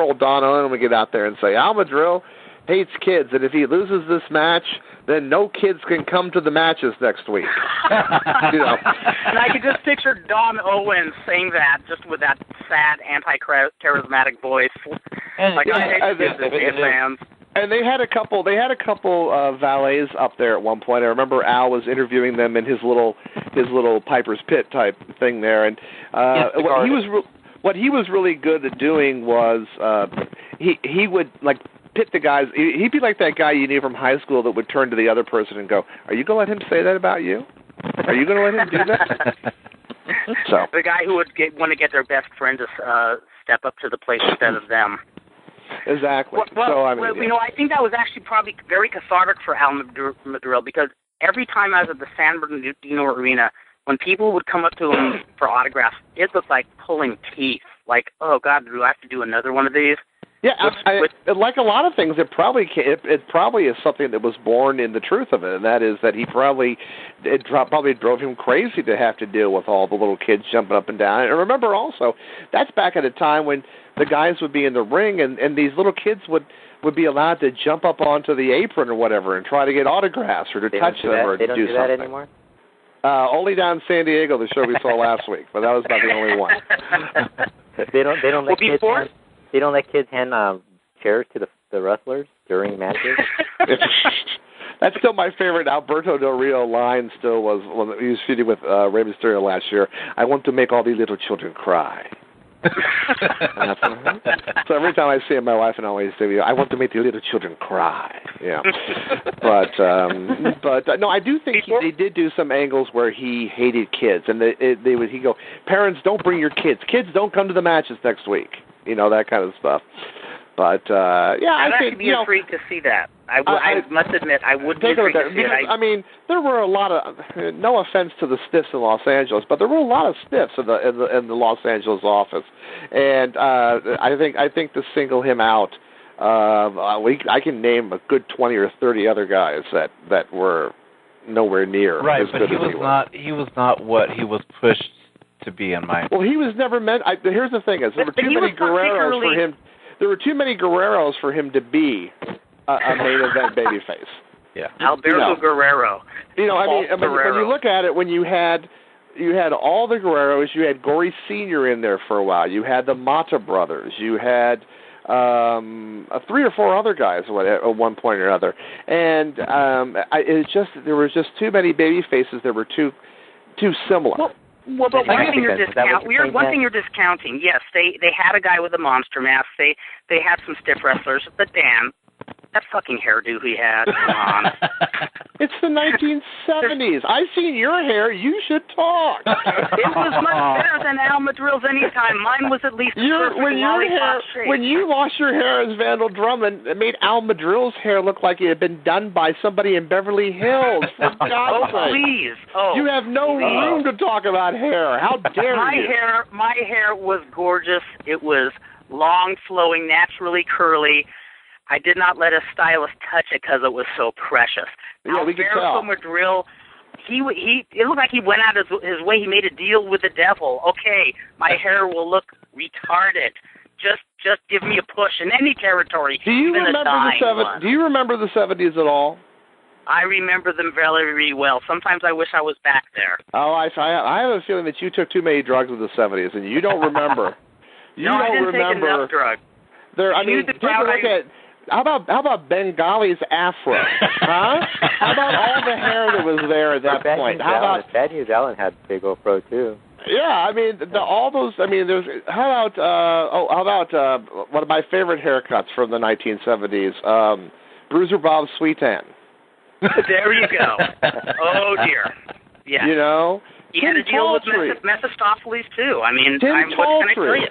E: old Don Owen would get out there and say, Al Madril hates kids, and if he loses this match, then no kids can come to the matches next week.
A: And I could just picture Don Owen saying that, just with that sad, anti-charismatic voice.
E: And they had a couple valets up there at one point. I remember Al was interviewing them in his little Piper's Pit type thing there, and what he was really good at doing was he would like pit the guys. He'd be like that guy you knew from high school that would turn to the other person and go, "Are you going to let him say that about you? Are you going to let him do that?" So
A: the guy who would want to get their best friend to step up to the plate instead of them.
E: Exactly.
A: Well,
E: so I mean,
A: you know, I think that was actually probably very cathartic for Al Madril, because every time I was at the San Bernardino Arena, when people would come up to him for autographs, it looked like pulling teeth. Like, oh God, do I have to do another one of these?
E: Yeah, like a lot of things, it probably is something that was born in the truth of it, and that is that probably drove him crazy to have to deal with all the little kids jumping up and down. And remember also, that's back at a time when the guys would be in the ring, and these little kids would be allowed to jump up onto the apron or whatever and try to get autographs or to touch them or to do something.
B: They don't do that anymore?
E: Only down in San Diego, the show we saw last week, but that was about the only one.
B: They don't let kids hand chairs to the wrestlers during matches.
E: That's still my favorite Alberto Del Rio line. Still was when he was feuding with Rey Mysterio last year. I want to make all these little children cry. So every time I see him, my wife and I always say, "I want to make the little children cry." Yeah, but no, I do think they did do some angles where he hated kids, and he'd go, "Parents, don't bring your kids. Kids don't come to the matches next week." You know, that kind of stuff. But yeah,
A: I'd actually be intrigued to see that. I must admit, I would be intrigued to see it.
E: I mean, there were a lot of, no offense to the stiffs in Los Angeles, but there were a lot of stiffs in the Los Angeles office, and I think to single him out, I can name a good 20 or 30 other guys that were nowhere near as good as he was.
D: He was not what he was pushed to be in my.
E: Well, he was never meant. Here's the thing: there were too many Guerreros for him. There were too many Guerreros for him to be a main event babyface.
D: Yeah,
A: Alberto Guerrero.
E: You know, I mean, when you look at it, when you had all the Guerreros, you had Gory Sr. in there for a while. You had the Mata brothers. You had 3 or 4 other guys at one point or another, and there was just too many baby faces that were too similar.
A: Well, but one thing you're discounting. Yes, they had a guy with a monster mask. They had some stiff wrestlers, but Dan, that fucking hairdo he had. Come on.
E: It's the 1970s. I've seen your hair. You should talk.
A: It was much better than Al Madril's anytime. Mine was at least
E: when you lost your hair as Vandal Drummond, it made Al Madril's hair look like it had been done by somebody in Beverly Hills. For God's sake.
A: Please.
E: You have no room to talk about hair. How dare you?
A: My hair was gorgeous. It was long, flowing, naturally curly. I did not let a stylist touch it because it was so precious.
E: Yeah, we could tell.
A: Madril, it looked like he went out his way. He made a deal with the devil. Okay, my hair will look retarded. Just give me a push in any territory.
E: Do you remember the 70s at all?
A: I remember them very well. Sometimes I wish I was back there.
E: Oh, I have a feeling that you took too many drugs in the 70s, and you don't remember.
A: I didn't take enough drugs.
E: Take a look at. How about Bengali's afro? Huh? How about all the hair that was there at that point?
B: Bad News Allen had big old fro too.
E: Yeah, I mean all those. I mean, there's. How about one of my favorite haircuts from the 1970s? Bruiser Bob Sweetan.
A: There you go. Oh dear. Yeah.
E: You know.
A: He had a deal with Mephistopheles too. I mean, what can I tell you?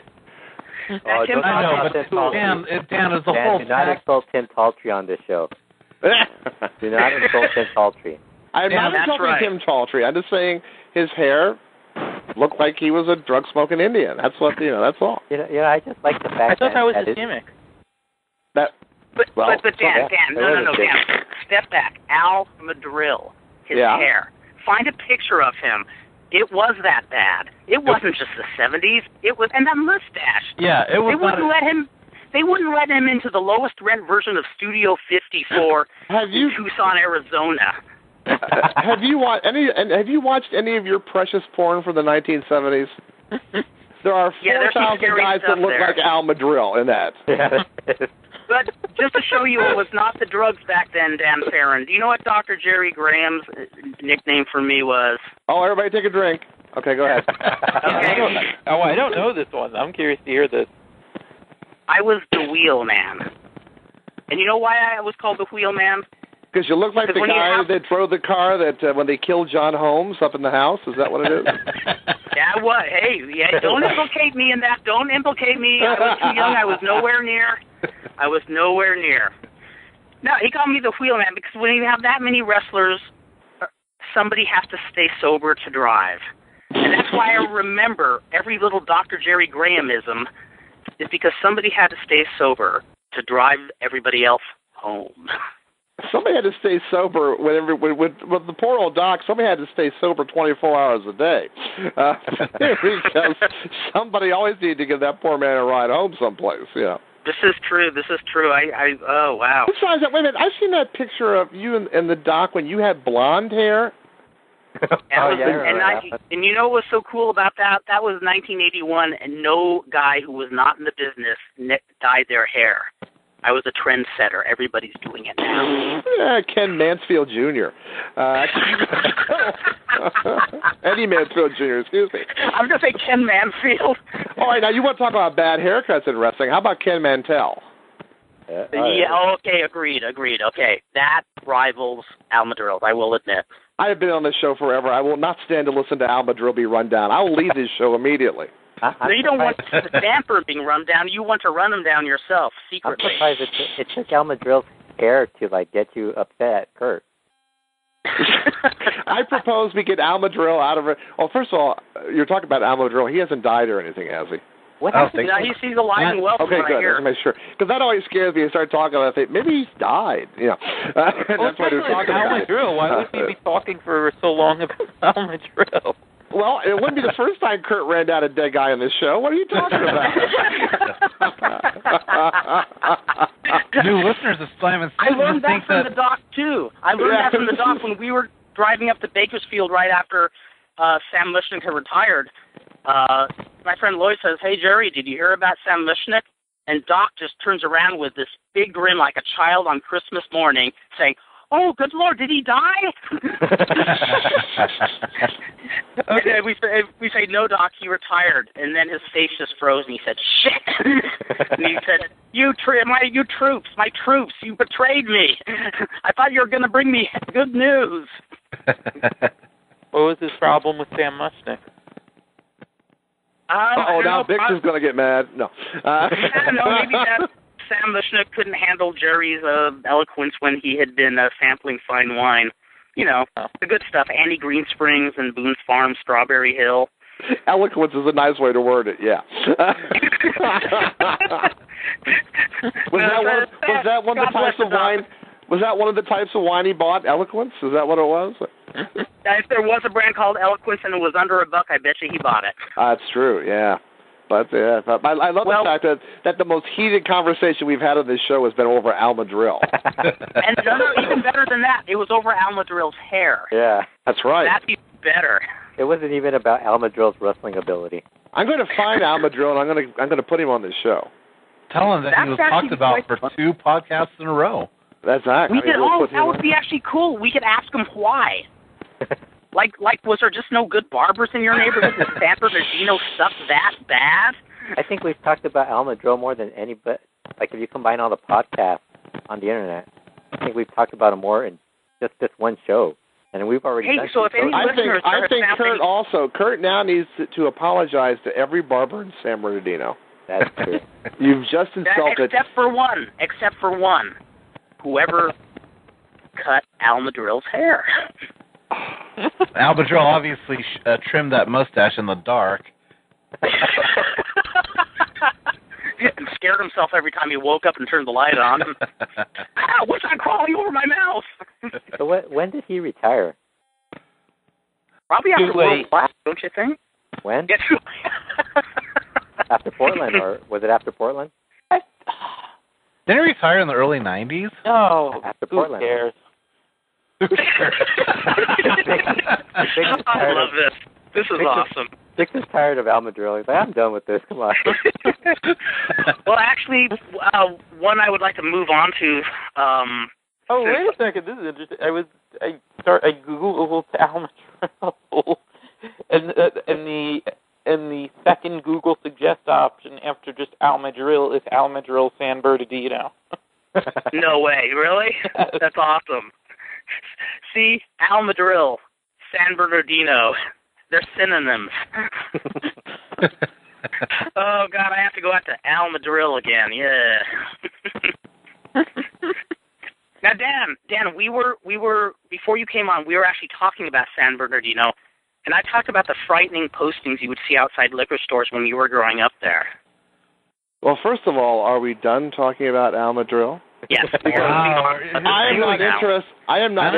D: I know, but Dan is the whole.
B: Do not insult Tim Talltree on this show. Do not insult Tim Talltree.
E: I'm not insulting Tim Talltree. I'm just saying his hair looked like he was a drug-smoking Indian. That's what That's all.
B: I just like the fact
C: I thought that was his gimmick.
A: But Dan, Dan, step back. Al Madril, his hair. Find a picture of him. It was that bad. It wasn't just the 70s. It was, and that mustache.
D: Yeah, it was.
A: They wouldn't let him into the lowest rent version of Studio 54 in Tucson, Arizona.
E: Have you watched any of your precious porn from the 1970s? There are 4,000 guys that look like Al Madril in that.
A: But just to show you, it was not the drugs back then, Dan Farren. Do you know what Dr. Jerry Graham's nickname for me was?
E: Oh, everybody take a drink. Okay, go ahead.
A: Okay.
C: I don't know this one. I'm curious to hear this.
A: I was the Wheelman. And you know why I was called the Wheelman?
E: Because you look like the guy that drove the car that when they killed John Holmes up in the house. Is that what it is?
A: That I was. Hey, yeah, don't implicate me in that. Don't implicate me. I was too young. I was nowhere near. No, he called me the wheelman because when you have that many wrestlers, somebody has to stay sober to drive. And that's why I remember every little Dr. Jerry Grahamism is because somebody had to stay sober to drive everybody else home.
E: Somebody had to stay sober with the poor old doc. Somebody had to stay sober 24 hours a day because somebody always needed to give that poor man a ride home someplace. Yeah.
A: This is true. Oh wow.
E: Besides that, wait a minute. I've seen that picture of you and the doc when you had blonde hair.
A: And you know what was so cool about that? That was 1981, and no guy who was not in the business dyed their hair. I was a trendsetter. Everybody's doing it now.
E: Yeah, Ken Mansfield Jr. Eddie Mansfield Jr., excuse me.
A: I'm going to say Ken Mansfield.
E: All right, now you want to talk about bad haircuts in wrestling. How about Ken Mantell?
A: Okay, agreed. Okay, that rivals Al Madril's, I will admit.
E: I have been on this show forever. I will not stand to listen to Al Madril be run down. I will leave this show immediately.
A: No, you don't want to stand for being run down. You want to run him down yourself, secretly.
B: I'm surprised it took Al Madril's hair to, get you upset at Kurt.
E: I propose we get Al Madril out of it. Well, first of all, you're talking about Al Madril. He hasn't died or anything, has he?
B: What
A: happened? No, he's alive and well.
E: Okay, good. Let's make sure. Because that always scares me. I start talking about it. Maybe he's died. That's what we're talking about.
C: Al Madril. Why would we be talking for so long about Al Madril?
E: Well, it wouldn't be the first time Kurt ran down a dead guy on this show. What are you talking about?
D: New listeners of Slammin'
A: I learned that from the doc, too. I learned that from the doc when we were driving up to Bakersfield right after Sam Lishnick had retired. My friend Lloyd says, "Hey, Jerry, did you hear about Sam Lishnick?" And Doc just turns around with this big grin like a child on Christmas morning saying, "Oh, good Lord, did he die?" Okay, we say, "No, Doc, he retired." And then his face just froze, and he said, "Shit!" And he said, my troops, you betrayed me. I thought you were going to bring me good news."
C: What was his problem with Sam Lishnick?
E: Now Bix is going to get mad. No.
A: I don't know, maybe that Sam Lishnick couldn't handle Jerry's eloquence when he had been sampling fine wine. The good stuff, Andy Greensprings and Boone's Farm, Strawberry Hill.
E: Eloquence is a nice way to word it, yeah. Was that one of the types of wine? Was that one of the types of wine he bought, Eloquence? Is that what it was?
A: If there was a brand called Eloquence and it was under $1, I bet you he bought it.
E: That's true, yeah. But I love the fact that the most heated conversation we've had on this show has been over Al Madril.
A: And even better than that, it was over Al Madril's hair.
B: Yeah,
E: that's right.
A: That's even better.
B: It wasn't even about Al Madril's wrestling ability.
E: I'm going to find Al Madril and I'm going to put him on this show.
D: Tell him that he was talked about for 2 podcasts in a row.
E: That's right.
A: That would be actually cool. We could ask him why. Like, was there just no good barbers in your neighborhood? Is San Bernardino stuff that bad?
B: I think we've talked about Al Madril more than anybody. Like, if you combine all the podcasts on the internet, I think we've talked about him more in just this one show. And we've already done
A: so if any listeners
E: I think Kurt now needs to apologize to every barber in San Bernardino.
B: That's true.
E: You've just insulted.
A: Except for one. Whoever cut Al Madril's hair.
D: Al Madril obviously trimmed that mustache in the dark.
A: And scared himself every time he woke up and turned the light on. What's that crawling over my mouth?
B: So when did he retire?
A: Probably after World Class, don't you think?
B: When?
A: Yeah,
B: after Portland, or was it after Portland?
D: Didn't he retire in the early 90s?
C: No,
B: after
C: who
B: Portland.
C: cares?
A: I love this. This is awesome.
B: Bix is tired of Al Madril. He's like, I'm done with this. Come on.
A: Well, actually, one I would like to move on to.
C: Wait a second. This is interesting. I Googled Al Madril, and the second Google suggest option after just Al Madril is Al Madril San Bernardino.
A: No way, really? That's awesome. See, Al Madril, San Bernardino. They're synonyms. Oh God, I have to go out to Al Madril again. Yeah. Now, Dan, we were before you came on, we were actually talking about San Bernardino, and I talked about the frightening postings you would see outside liquor stores when you were growing up there.
E: Well, first of all, are we done talking about Al Madril?
A: Yes.
E: I am not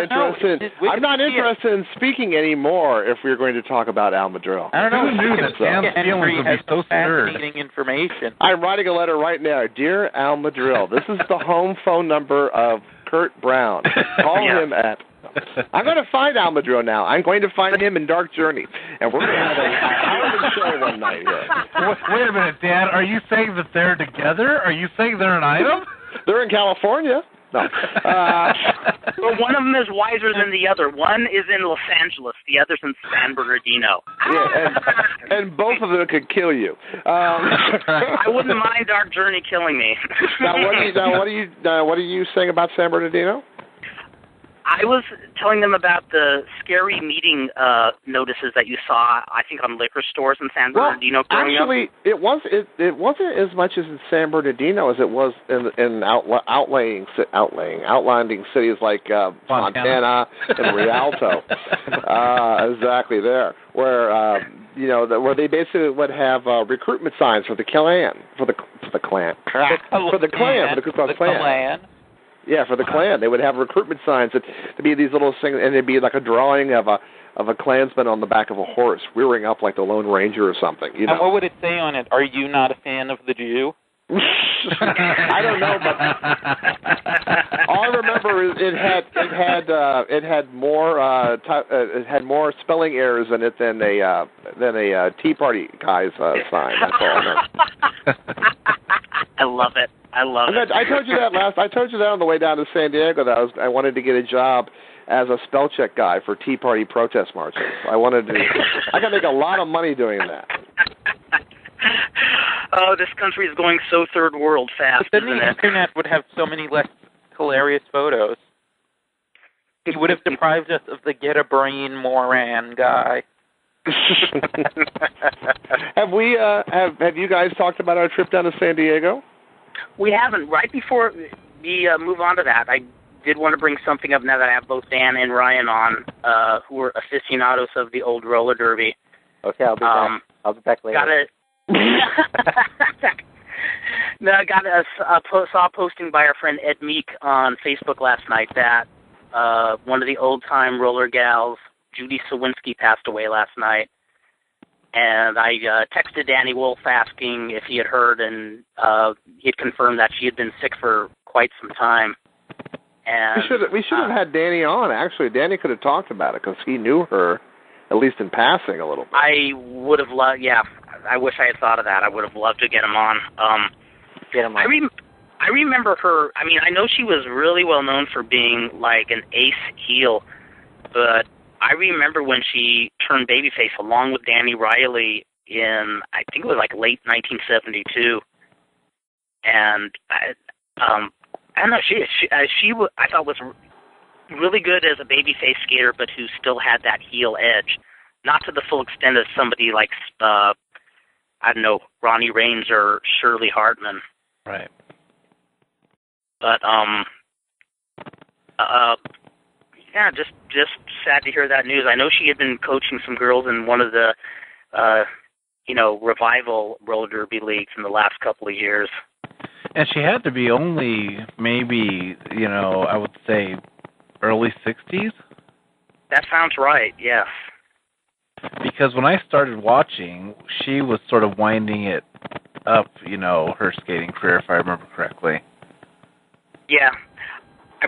E: interested in speaking anymore if we're going to talk about Al Madril.
D: I don't know. Who knew that Dan's feelings would be so stirred?
C: Fascinating information.
E: I'm writing a letter right now. Dear Al Madril, this is the home phone number of Kurt Brown. Call him at... I'm going to find Al Madril now. I'm going to find him in Dark Journey. And we're going to have a holiday show one night here.
D: Wait a minute, Dan. Are you saying that they're together? Are you saying they're an item?
E: They're in California. No.
A: Well, one of them is wiser than the other. One is in Los Angeles. The other's in San Bernardino.
E: Yeah, and both of them could kill you.
A: I wouldn't mind Dark Journey killing me.
E: What are you saying about San Bernardino?
A: I was telling them about the scary meeting notices that you saw, I think, on liquor stores in San Bernardino growing up.
E: Actually, it wasn't as much as in San Bernardino as it was in outlying cities like Fontana and Rialto. Exactly there, where where they basically would have recruitment signs for the Klan, for the Ku Klux Klan. Yeah, for the Klan, they would have recruitment signs that to be these little things, and it'd be like a drawing of a Klansman on the back of a horse, rearing up like the Lone Ranger or something. You know.
C: And what would it say on it? Are you not a fan of the Jew?
E: I don't know, but all I remember is it had more spelling errors in it than a Tea Party guy's sign. That's all I know.
A: I love it.
E: I told you that on the way down to San Diego that I wanted to get a job as a spell check guy for Tea Party protest marches. I could make a lot of money doing that.
A: Oh, this country is going so third world fast.
C: But then the internet would have so many less hilarious photos. He would have deprived us of the get a brain Moran guy.
E: Have you guys talked about our trip down to San Diego?
A: We haven't. Right before we move on to that, I did want to bring something up now that I have both Dan and Ryan on, who are aficionados of the old roller derby.
B: Okay, I'll be back. I'll be back later. Saw a posting by our friend Ed Meek on Facebook last night that one of the old-time roller gals, Judy Sowinski, passed away last night. And I texted Danny Wolf asking if he had heard, and he had confirmed that she had been sick for quite some time. And
E: we should have had Danny on. Actually, Danny could have talked about it because he knew her, at least in passing, a little bit.
A: I would have loved. Yeah, I wish I had thought of that. I would have loved to get him on. I remember her. I mean, I know she was really well known for being like an ace heel, but I remember when she turned babyface along with Danny Riley in, I think it was like late 1972, and I don't know, she I thought was really good as a babyface skater, but who still had that heel edge, not to the full extent of somebody like I don't know, Ronnie Raines or Shirley Hartman.
D: Right.
A: But yeah, just sad to hear that news. I know she had been coaching some girls in one of the revival roller derby leagues in the last couple of years.
D: And she had to be only maybe, I would say early 60s.
A: That sounds right, yes.
D: Because when I started watching, she was sort of winding it up, her skating career, if I remember correctly.
A: Yeah. I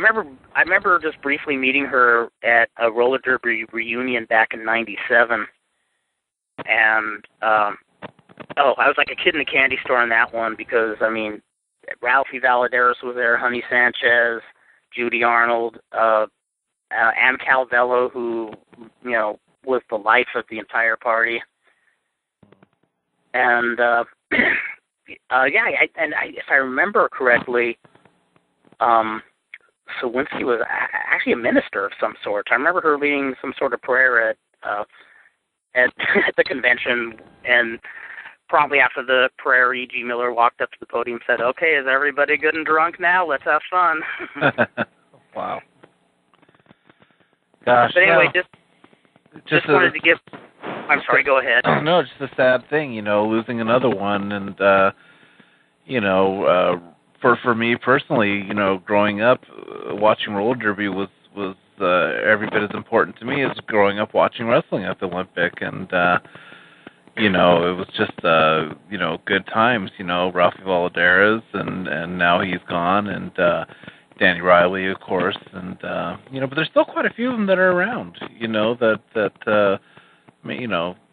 A: remember just briefly meeting her at a roller derby reunion back in '97, and I was like a kid in a candy store on that one because Ralphie Valadares was there, Honey Sanchez, Judy Arnold, Ann Calvello, who was the life of the entire party, and if I remember correctly, Sowinski was actually a minister of some sort. I remember her leading some sort of prayer at at at the convention, and promptly after the prayer, E.G. Miller walked up to the podium and said, "Okay, is everybody good and drunk now? Let's have fun."
D: Wow. Gosh.
A: But anyway,
D: no.
A: just wanted to give. I'm sorry. Go ahead.
D: No, just a sad thing, losing another one, and for me personally, growing up, watching roller derby was every bit as important to me as growing up watching wrestling at the Olympic, and it was just good times. Ralphie Valadares, and now he's gone, and Danny Riley, of course, and but there's still quite a few of them that are around.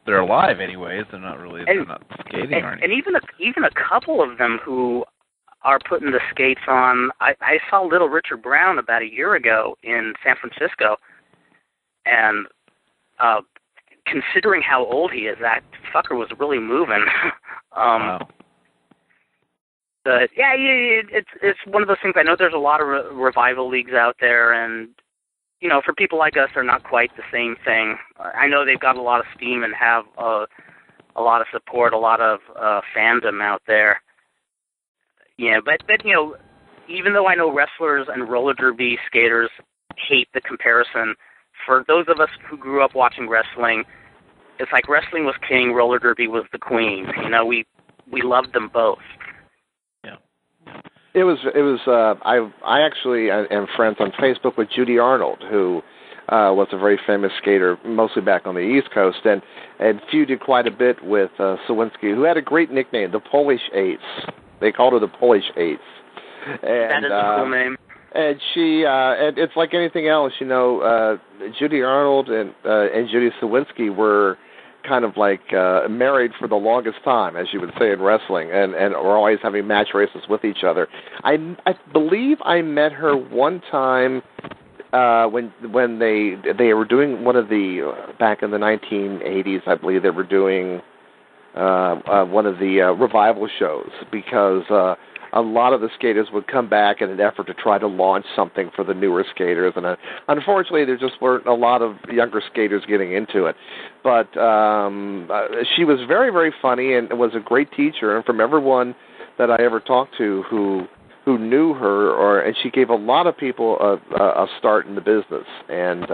D: They're alive anyways. They're not skating or anything.
A: And even a couple of them who are putting the skates on. I saw Little Richard Brown about a year ago in San Francisco, and considering how old he is, that fucker was really moving.
D: Wow.
A: But yeah, it's one of those things. I know there's a lot of revival leagues out there, and for people like us, they're not quite the same thing. I know they've got a lot of steam and have a lot of support, a lot of fandom out there. Yeah, but even though I know wrestlers and roller derby skaters hate the comparison, for those of us who grew up watching wrestling, it's like wrestling was king, roller derby was the queen. We loved them both.
E: It was. I actually am friends on Facebook with Judy Arnold, who was a very famous skater, mostly back on the East Coast, and feuded quite a bit with Sowinski, who had a great nickname, the Polish Ace. They called her the Polish Ace. And,
A: that is a cool name.
E: And she, and it's like anything else, Judy Arnold and Judy Sowinski were kind of like married for the longest time, as you would say in wrestling, and were always having match races with each other. I believe I met her one time when they were doing one of the back in the 1980s. I believe they were doing one of the revival shows, because a lot of the skaters would come back in an effort to try to launch something for the newer skaters, and unfortunately there just weren't a lot of younger skaters getting into it. But she was very, very funny and was a great teacher, and from everyone that I ever talked to who knew her, and she gave a lot of people a start in the business. And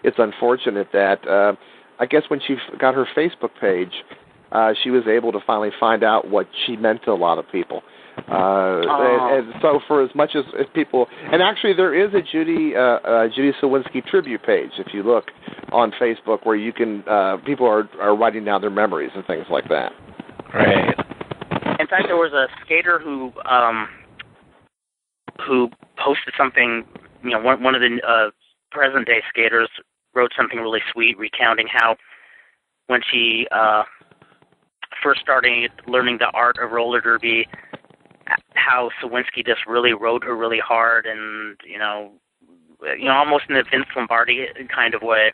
E: it's unfortunate that I guess when she got her Facebook page, she was able to finally find out what she meant to a lot of people. And so for as much as people, and actually there is a Judy Sowinski tribute page, if you look on Facebook, where you can, people are writing down their memories and things like that.
D: Great.
A: In fact, there was a skater who posted something, one of the present-day skaters wrote something really sweet recounting how when she first started learning the art of roller derby, how Sowinski just really rode her really hard, and almost in a Vince Lombardi kind of way.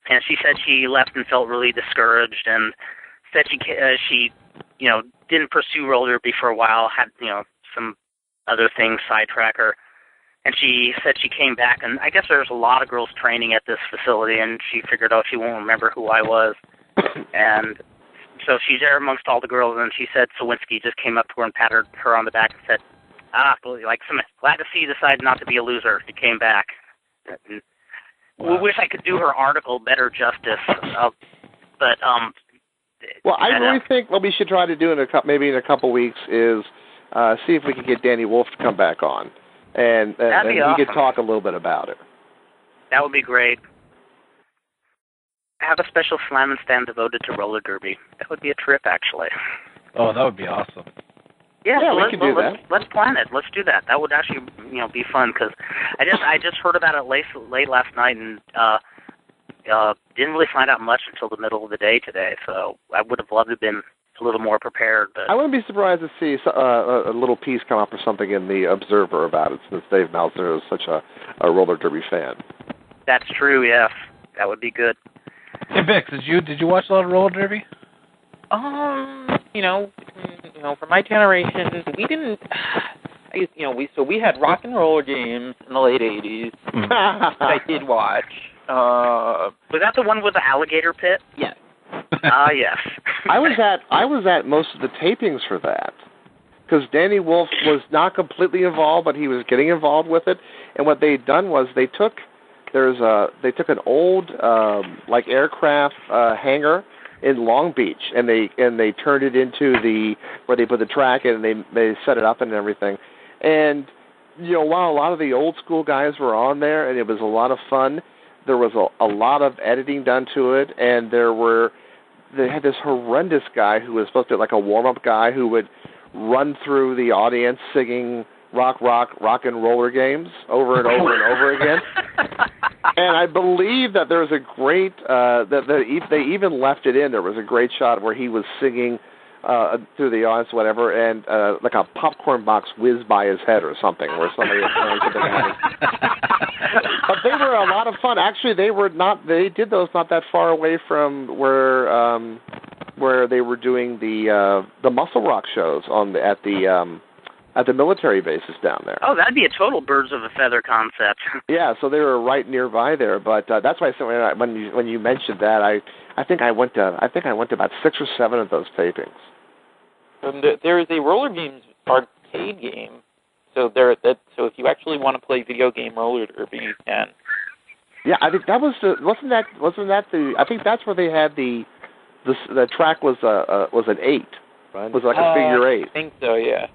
A: And she said she left and felt really discouraged, and said she didn't pursue roller derby for a while, had some other things sidetrack her. And she said she came back, and I guess there's a lot of girls training at this facility, and she figured, she won't remember who I was. And so she's there amongst all the girls, and she said Sowinski just came up to her and patted her on the back and said, glad to see you decided not to be a loser. You came back. And
D: wow.
A: We wish I could do her article better justice, but
E: well, I really think what we should try to do maybe in a couple weeks is see if we can get Danny Wolf to come back on, and he
A: awesome.
E: could talk a little bit about it.
A: That would be great. Have a special Slammin stand devoted to roller derby. That would be a trip, actually.
D: Oh, that would be awesome.
A: Yeah, so
E: we can do that.
A: Let's plan it. Let's do that. That would actually, be fun, because I just heard about it late last night, and didn't really find out much until the middle of the day today. So I would have loved to have been a little more prepared. But
E: I wouldn't be surprised to see a little piece come up or something in the Observer about it, since Dave Meltzer is such a roller derby fan.
A: That's true. Yes, that would be good.
D: Hey, Bix, did you watch a lot of roller derby?
C: For my generation, we didn't. We had rock and roller games in the late '80s. I did watch.
A: Was that the one with the alligator pit?
C: Yes.
A: Ah, yes.
E: I was at most of the tapings for that, because Danny Wolf was not completely involved, but he was getting involved with it. And what they'd done was they took an old like aircraft hangar in Long Beach, and they turned it into where they put the track in, and they set it up and everything. And while a lot of the old school guys were on there, and it was a lot of fun, there was a lot of editing done to it, and they had this horrendous guy who was supposed to be like a warm-up guy who would run through the audience singing rock and roller games over and over and over again. And I believe that there was a great they even left it in. There was a great shot where he was singing through the audience, whatever, and like a popcorn box whizzed by his head or something, where somebody was trying to the But they were a lot of fun. Actually, they did those not that far away from where they were doing the Muscle Rock shows at the military bases down there.
A: Oh, that'd be a total birds of a feather concept.
E: Yeah, so they were right nearby there. But that's why I said when you mentioned that, I think I went to about 6 or 7 of those tapings.
C: And there is a roller games arcade game. So if you actually want to play video game roller derby, you can.
E: Yeah, I think that was wasn't that the I think that's where they had the track was an 8. It was like a figure 8.
C: I think so, yeah.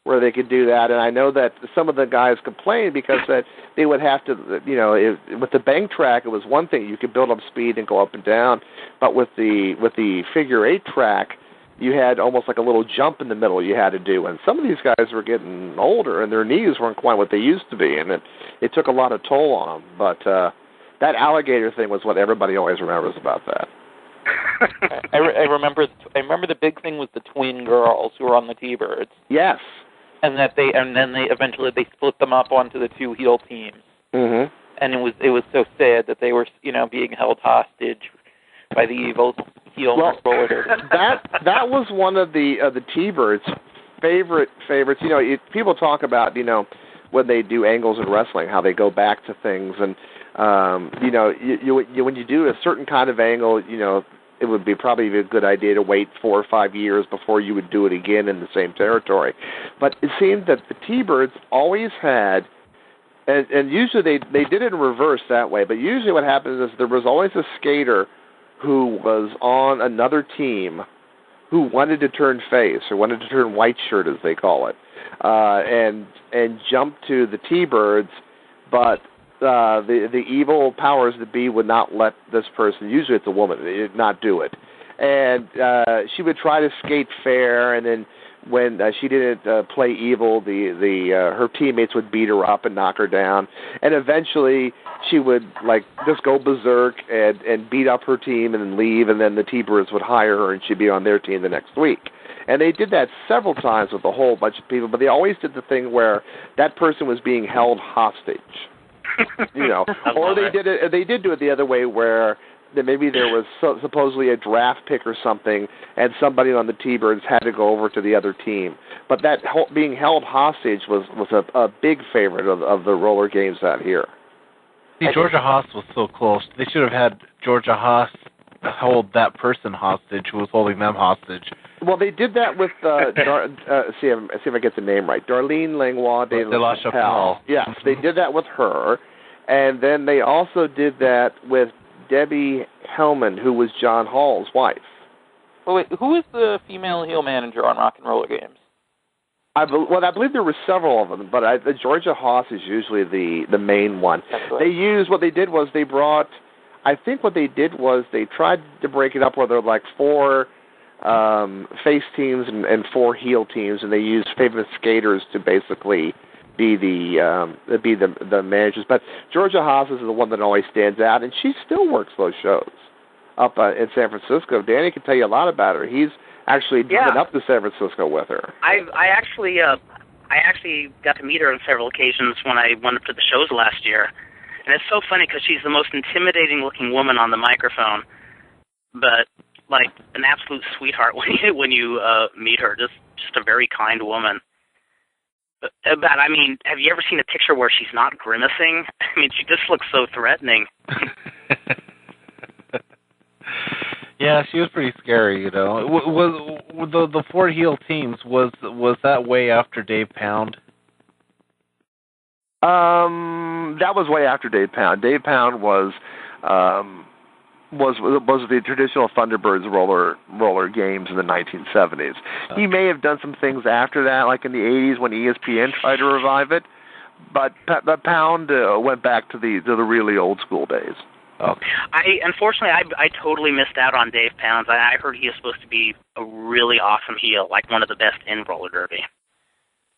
E: Where they could do that, and I know that some of the guys complained because that they would have to, with the bank track, it was one thing, you could build up speed and go up and down, but with the figure 8 track, you had almost like a little jump in the middle you had to do, and some of these guys were getting older, and their knees weren't quite what they used to be, and it took a lot of toll on them, but that alligator thing was what everybody always remembers about that.
C: I remember the big thing was the twin girls who were on the T-Birds.
E: Yes.
C: And then they eventually split them up onto the 2 heel teams.
E: Mm-hmm.
C: And it was so sad that they were being held hostage by the evil heel roller.
E: That was one of the T-Birds' favorites. People talk about when they do angles in wrestling, how they go back to things, and when you do a certain kind of angle, it would be probably a good idea to wait 4 or 5 years before you would do it again in the same territory. But it seemed that the T-Birds always had, and usually they did it in reverse that way, but usually what happens is there was always a skater who was on another team who wanted to turn face, or wanted to turn white shirt, as they call it, and jump to the T-Birds, but the evil powers that be would not let this person, usually it's a woman, not do it. And she would try to skate fair, and then when she didn't play evil, her teammates would beat her up and knock her down. And eventually she would just go berserk and beat up her team and then leave, and then the T-Birds would hire her and she'd be on their team the next week. And they did that several times with a whole bunch of people, but they always did the thing where that person was being held hostage. Or they did do it the other way, where maybe there was supposedly a draft pick or something, and somebody on the T-Birds had to go over to the other team. But that being held hostage was a big favorite of the roller games out here.
D: See, Georgia Haas was so close. They should have had Georgia Haas hold that person hostage who was holding them hostage.
E: Well, they did that with see if I get the name right. Darlene Langlois de la Chapelle. Yes, they did that with her, and then they also did that with Debbie Hellman, who was John Hall's wife.
C: Oh, wait, who is the female heel manager on Rock and Roller Games?
E: I believe there were several of them, but the Georgia Haas is usually the main one.
C: Right.
E: What they did was they brought. I think what they did was they tried to break it up where there were 4 face teams and 4 heel teams, and they used famous skaters to basically be the managers. But Georgia Haas is the one that always stands out, and she still works those shows up in San Francisco. Danny can tell you a lot about her. He's actually driven up to San Francisco with her.
A: I actually got to meet her on several occasions when I went up to the shows last year. And it's so funny because she's the most intimidating-looking woman on the microphone, but an absolute sweetheart when you meet her. Just a very kind woman. But have you ever seen a picture where she's not grimacing? I mean, she just looks so threatening.
D: Yeah, she was pretty scary, you know. Was the 4 heel teams, was that way after Dave Pound?
E: That was way after Dave Pound. Dave Pound was the traditional Thunderbirds roller games in the 1970s. Okay. He may have done some things after that, like in the 80s when ESPN tried to revive it, but Pound went back to the really old school days.
D: Okay.
A: Unfortunately, I totally missed out on Dave Pound. I heard he was supposed to be a really awesome heel, like one of the best in roller derby.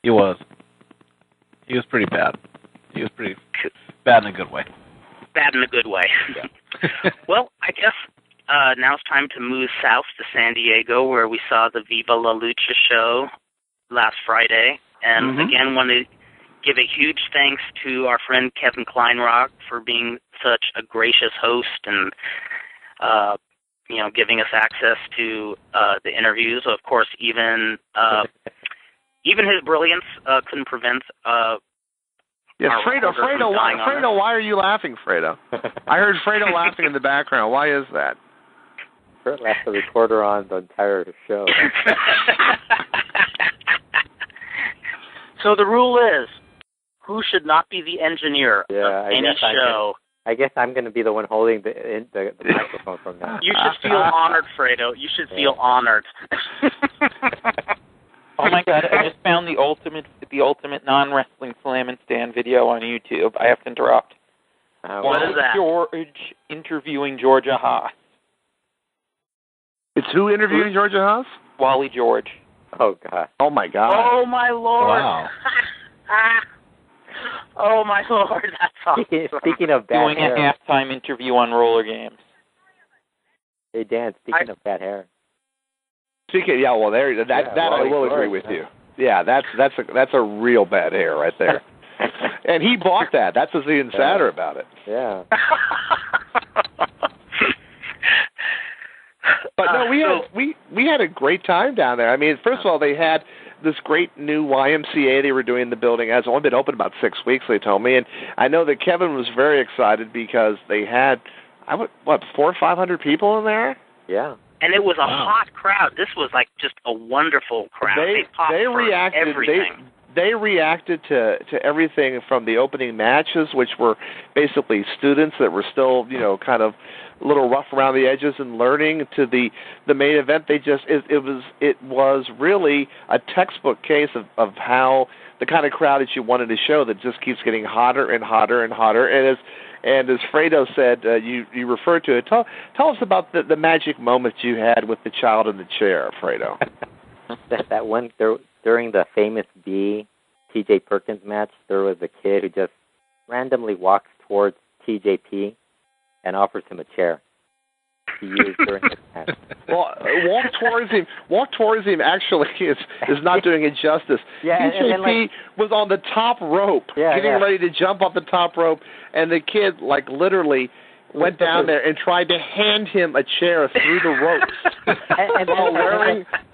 D: He was. He was pretty bad. He was pretty bad in a good way.
A: Bad in a good way.
D: Yeah.
A: Well, I guess now it's time to move south to San Diego, where we saw the Viva La Lucha show last Friday. And again, want to give a huge thanks to our friend Kevin Kleinrock for being such a gracious host and, giving us access to the interviews. Of course, even his brilliance couldn't prevent.
E: Yes, Fredo, why are you laughing, Fredo? I heard Fredo laughing in the background. Why is that?
B: Kurt left the recorder on the entire show.
A: So the rule is, who should not be the engineer of any show?
B: I guess I'm going to be the one holding the microphone from now.
A: You should feel honored, Fredo. You should feel honored.
C: Oh my God! I just found the ultimate non-wrestling Slam and Stan video on YouTube. I have to interrupt.
A: What is that?
C: George interviewing Georgia Haas.
E: It's who interviewing Georgia Haas?
C: Wally George.
B: Oh God!
E: Oh my God!
A: Oh my Lord!
D: Wow!
A: Oh my Lord! That's awesome.
B: Speaking of bad
C: doing
B: hair,
C: a halftime interview on roller games.
B: Hey Dan, speaking of bad hair.
E: Yeah, well, that I will agree with you. Yeah, that's a real bad hair right there. And he bought that. That's what's even sadder about it.
B: Yeah.
E: But no, we had a great time down there. I mean, first of all, they had this great new YMCA they were doing in the building. It's only been open about 6 weeks, they told me, and I know that Kevin was very excited because they had 400 or 500 people in there.
B: Yeah.
A: And it was a hot crowd. This was like just a wonderful crowd. They reacted.
E: Everything. They reacted to everything from the opening matches, which were basically students that were still, kind of a little rough around the edges and learning, to the main event. It was really a textbook case of how the kind of crowd that you wanted to show that just keeps getting hotter and hotter and hotter. And as Fredo said, you referred to it. Tell us about the magic moment you had with the child in the chair, Fredo.
B: that one during the famous T.J. Perkins match, there was a kid who just randomly walks towards TJP and offers him a chair to use during the match.
E: Well, walk towards him actually is not doing it justice.
B: Yeah,
E: TJP was on the top rope, getting ready to jump off the top rope, and the kid literally went down there and tried to hand him a chair through the ropes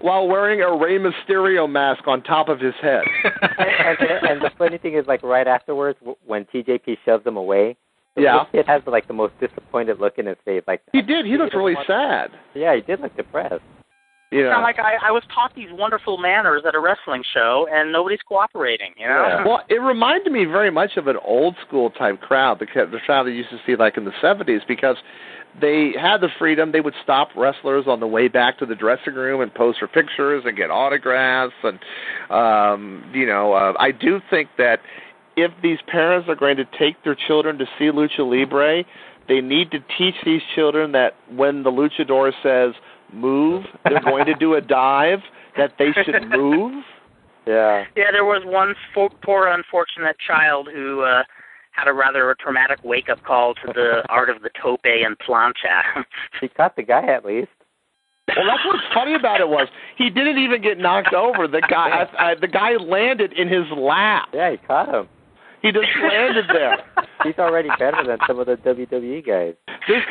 E: while wearing a Rey Mysterio mask on top of his head.
B: And the funny thing is, right afterwards, when TJP shoves him away, the kid has the most disappointed look in his face.
E: He did. He looked really sad.
B: Yeah, he did look depressed.
A: Yeah. It's not I was taught these wonderful manners at a wrestling show, and nobody's cooperating,
E: Yeah. Well, it reminded me very much of an old-school type crowd, the crowd that you used to see in the 70s, because they had the freedom. They would stop wrestlers on the way back to the dressing room and pose for pictures and get autographs. And, I do think that if these parents are going to take their children to see Lucha Libre, they need to teach these children that when the luchador says, move, they're going to do a dive, that they should move.
B: Yeah.
A: Yeah, there was one poor unfortunate child who had a rather traumatic wake-up call to the art of the tope and plancha.
B: He caught the guy at least.
E: Well, that's what's funny about it was he didn't even get knocked over. The guy landed in his lap.
B: Yeah, he caught him.
E: He just landed there.
B: He's already better than some of the WWE guys.
E: This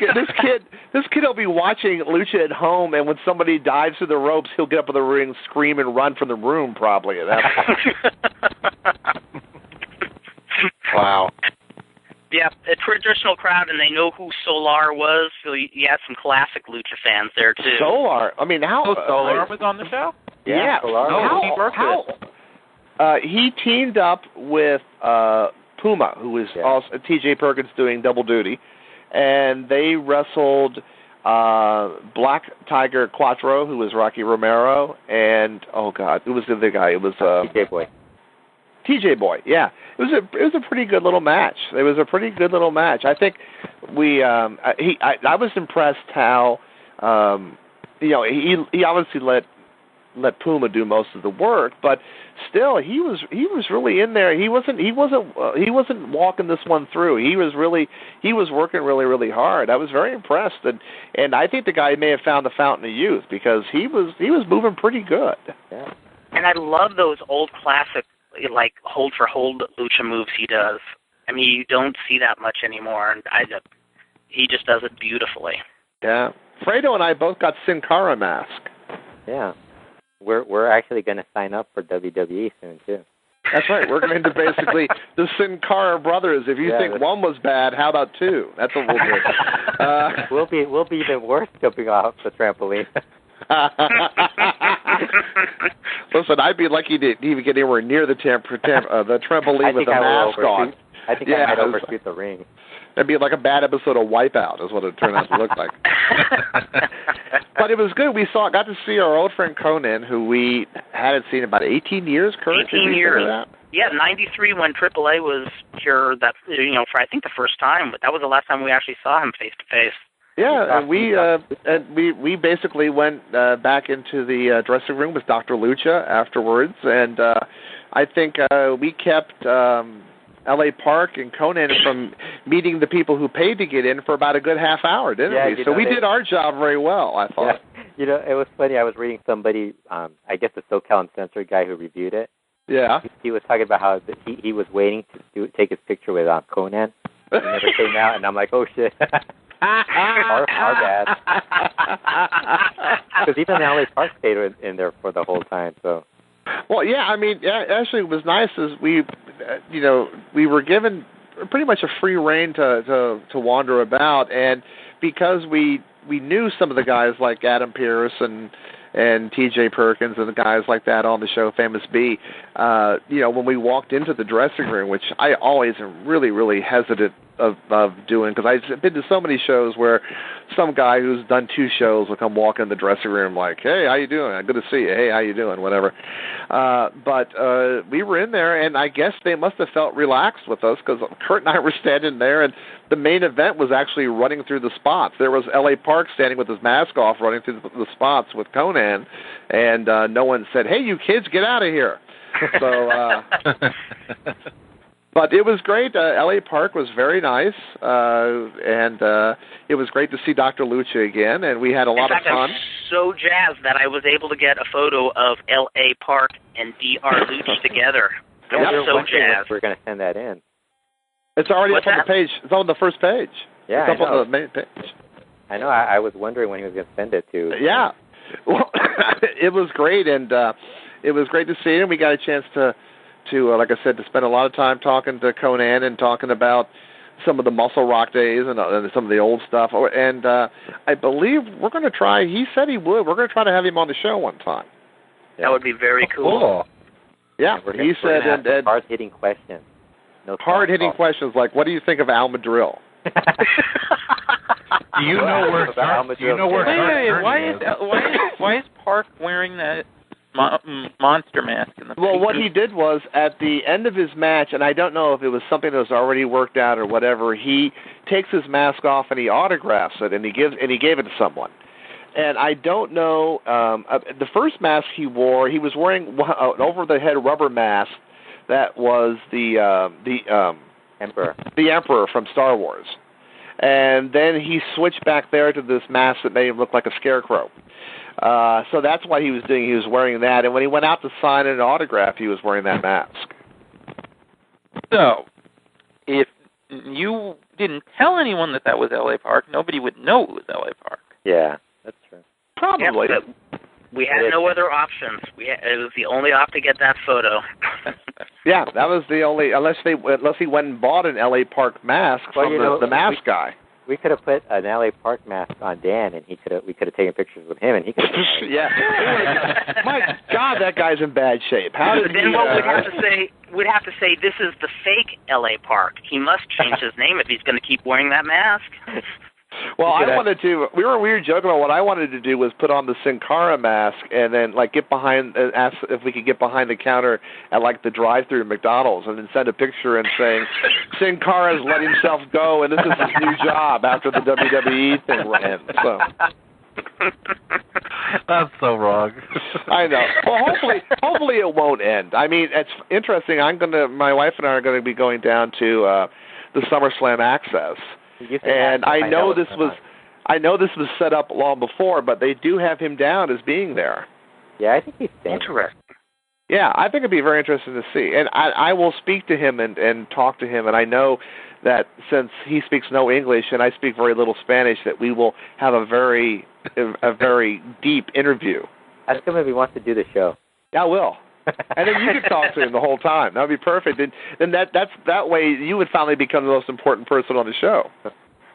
E: kid will be watching Lucha at home, and when somebody dives through the ropes, he'll get up in the ring, scream, and run from the room probably at that point. Wow.
A: Yeah, a traditional crowd, and they know who Solar was, so you had some classic Lucha fans there, too.
E: Solar. I mean, how...
C: Solar was on the show?
E: Yeah.
B: Solar.
C: He worked
E: he teamed up with Puma, who was also T.J. Perkins doing double duty, and they wrestled Black Tiger Quattro, who was Rocky Romero, and, oh, God, who was the other guy? It was...
B: T.J. Boy.
E: T.J. Boy, yeah. It was a pretty good little match. It was a pretty good little match. I think I was impressed how he obviously let Puma do most of the work, but still he was really in there. He wasn't walking this one through. He was working really, really hard. I was very impressed, and I think the guy may have found the fountain of youth because he was moving pretty good.
B: Yeah.
A: And I love those old classic, like, hold for hold Lucha moves he does. I mean, you don't see that much anymore, and he just does it beautifully.
E: Yeah. Fredo and I both got Sin Cara mask.
B: Yeah. We're actually going to sign up for WWE soon, too.
E: That's right. We're going to basically the Sin Cara brothers. If you think one was bad, how about two? That's what we'll do.
B: We'll be even worse jumping off the trampoline.
E: Listen, I'd be lucky to even get anywhere near the trampoline with a mask on.
B: I think I might overshoot the ring.
E: That'd be like a bad episode of Wipeout, is what it turned out to look like. But it was good. We got to see our old friend Conan, who we hadn't seen in about 18 years. Kurt,
A: 18 years. Yeah, 93 when AAA was here. That for I think the first time. But that was the last time we actually saw him face to face.
E: Yeah, and we basically went back into the dressing room with Dr. Lucha afterwards, and I think we kept L.A. Park and Conan from meeting the people who paid to get in for about a good half hour, didn't we? So we did our job very well, I thought.
B: Yeah. It was funny. I was reading somebody, I guess the SoCal Uncensored guy who reviewed it.
E: Yeah.
B: He was talking about how he was waiting to take his picture with Conan. He never came out, and I'm like, oh, shit. Our bad. Because even L.A. Park stayed in there for the whole time, so...
E: Well, yeah, I mean, actually, it was nice as we were given pretty much a free rein to wander about, and because we knew some of the guys like Adam Pearce and T.J. Perkins and the guys like that on the show, Famous B, when we walked into the dressing room, which I always am really, really hesitant of doing, because I've been to so many shows where some guy who's done 2 shows will come walk in the dressing room like, hey, how you doing? Good to see you. Hey, how you doing? Whatever. But we were in there, and I guess they must have felt relaxed with us, because Kurt and I were standing there, and the main event was actually running through the spots. There was L.A. Park standing with his mask off, running through the spots with Conan, and no one said, hey, you kids, get out of here. So... But it was great. L.A. Park was very nice, and it was great to see Dr. Lucha again, and we had a lot of fun.
A: I'm so jazzed that I was able to get a photo of L.A. Park and Dr. Lucha together. I'm so jazzed.
B: We're going to send that in.
E: It's already up on the page. It's on the first page.
B: Yeah,
E: it's up on the main page.
B: I know. I was wondering when he was going to send it to.
E: Yeah. Well, it was great, and it was great to see him. We got a chance to like I said, to spend a lot of time talking to Conan and talking about some of the Muscle Rock days and some of the old stuff. And I believe we're going to try, he said he would, we're going to try to have him on the show one time.
A: That would be very cool.
E: Yeah, he said. And
B: hard-hitting questions.
E: No hard-hitting questions like, what do you think of Al Madril?
D: Do you know where
C: why is Park wearing that monster mask in the
E: Well, what he did was, at the end of his match, and I don't know if it was something that was already worked out or whatever, he takes his mask off and he autographs it, and he gave it to someone. And I don't know, the first mask he wore, he was wearing an over-the-head rubber mask that was the
B: Emperor.
E: The Emperor from Star Wars. And then he switched back there to this mask that made him look like a scarecrow. So that's what he was doing. He was wearing that. And when he went out to sign an autograph, he was wearing that mask.
C: So, if you didn't tell anyone that was L.A. Park, nobody would know it was L.A. Park.
B: Yeah, that's true.
E: Probably.
A: Yeah, we had no other options. It was the only option to get that photo.
E: Yeah, that was the only, unless he went and bought an L.A. Park mask from the mask guy.
B: We could have put an L.A. Park mask on Dan, and we could have taken pictures with him, and he could have.
E: Yeah. My God, that guy's in bad shape. How did
A: then what we'd have to say this is the fake L.A. Park. He must change his name if he's going to keep wearing that mask.
E: Well, we were joking about what I wanted to do was put on the Sin Cara mask and then get behind, ask if we could get behind the counter at the drive-through McDonald's and then send a picture and saying Sin Cara's let himself go and this is his new job after the WWE thing ran. So.
D: That's so wrong.
E: I know. Well, hopefully it won't end. I mean, it's interesting. My wife and I are going to be going down to the SummerSlam Access. And I know this was set up long before, but they do have him down as being there.
B: Yeah, I think he's
A: interesting.
E: Yeah, I think it'd be very interesting to see. And I will speak to him and talk to him, and I know that since he speaks no English and I speak very little Spanish, that we will have a very deep interview.
B: Ask him if he wants to do the show.
E: I will. And then you could talk to him the whole time. That would be perfect. And then that way you would finally become the most important person on the show.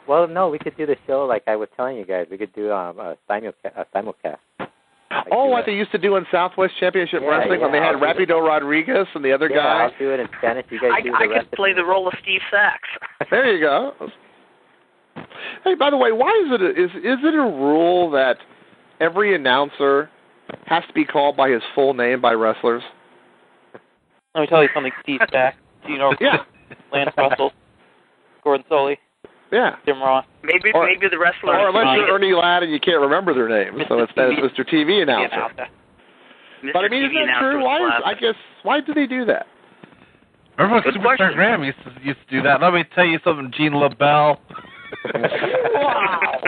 B: Well, no, we could do the show like I was telling you guys. We could do a simulcast.
E: What they used to do in Southwest Championship Wrestling when they had Rapido Rodriguez and the other guy?
B: I'll do it in Spanish. You guys do the
A: I
B: rest
A: could play the role of Steve Sachs.
E: There you go. Hey, by the way, why is it a rule that every announcer has to be called by his full name by wrestlers?
C: Let me tell you something, Steve Sachs. Do you know Lance Russell, Gordon Soley?
E: Yeah.
C: Jim Ross.
A: Maybe the wrestler.
E: Or unless you're Ernie Ladd and you can't remember their names, so it's Mr. TV announcer. But I mean, is that true? Why do they do that?
D: Remember when Superstar Graham used to do that? Let me tell you something, Gene LaBelle.
E: Wow.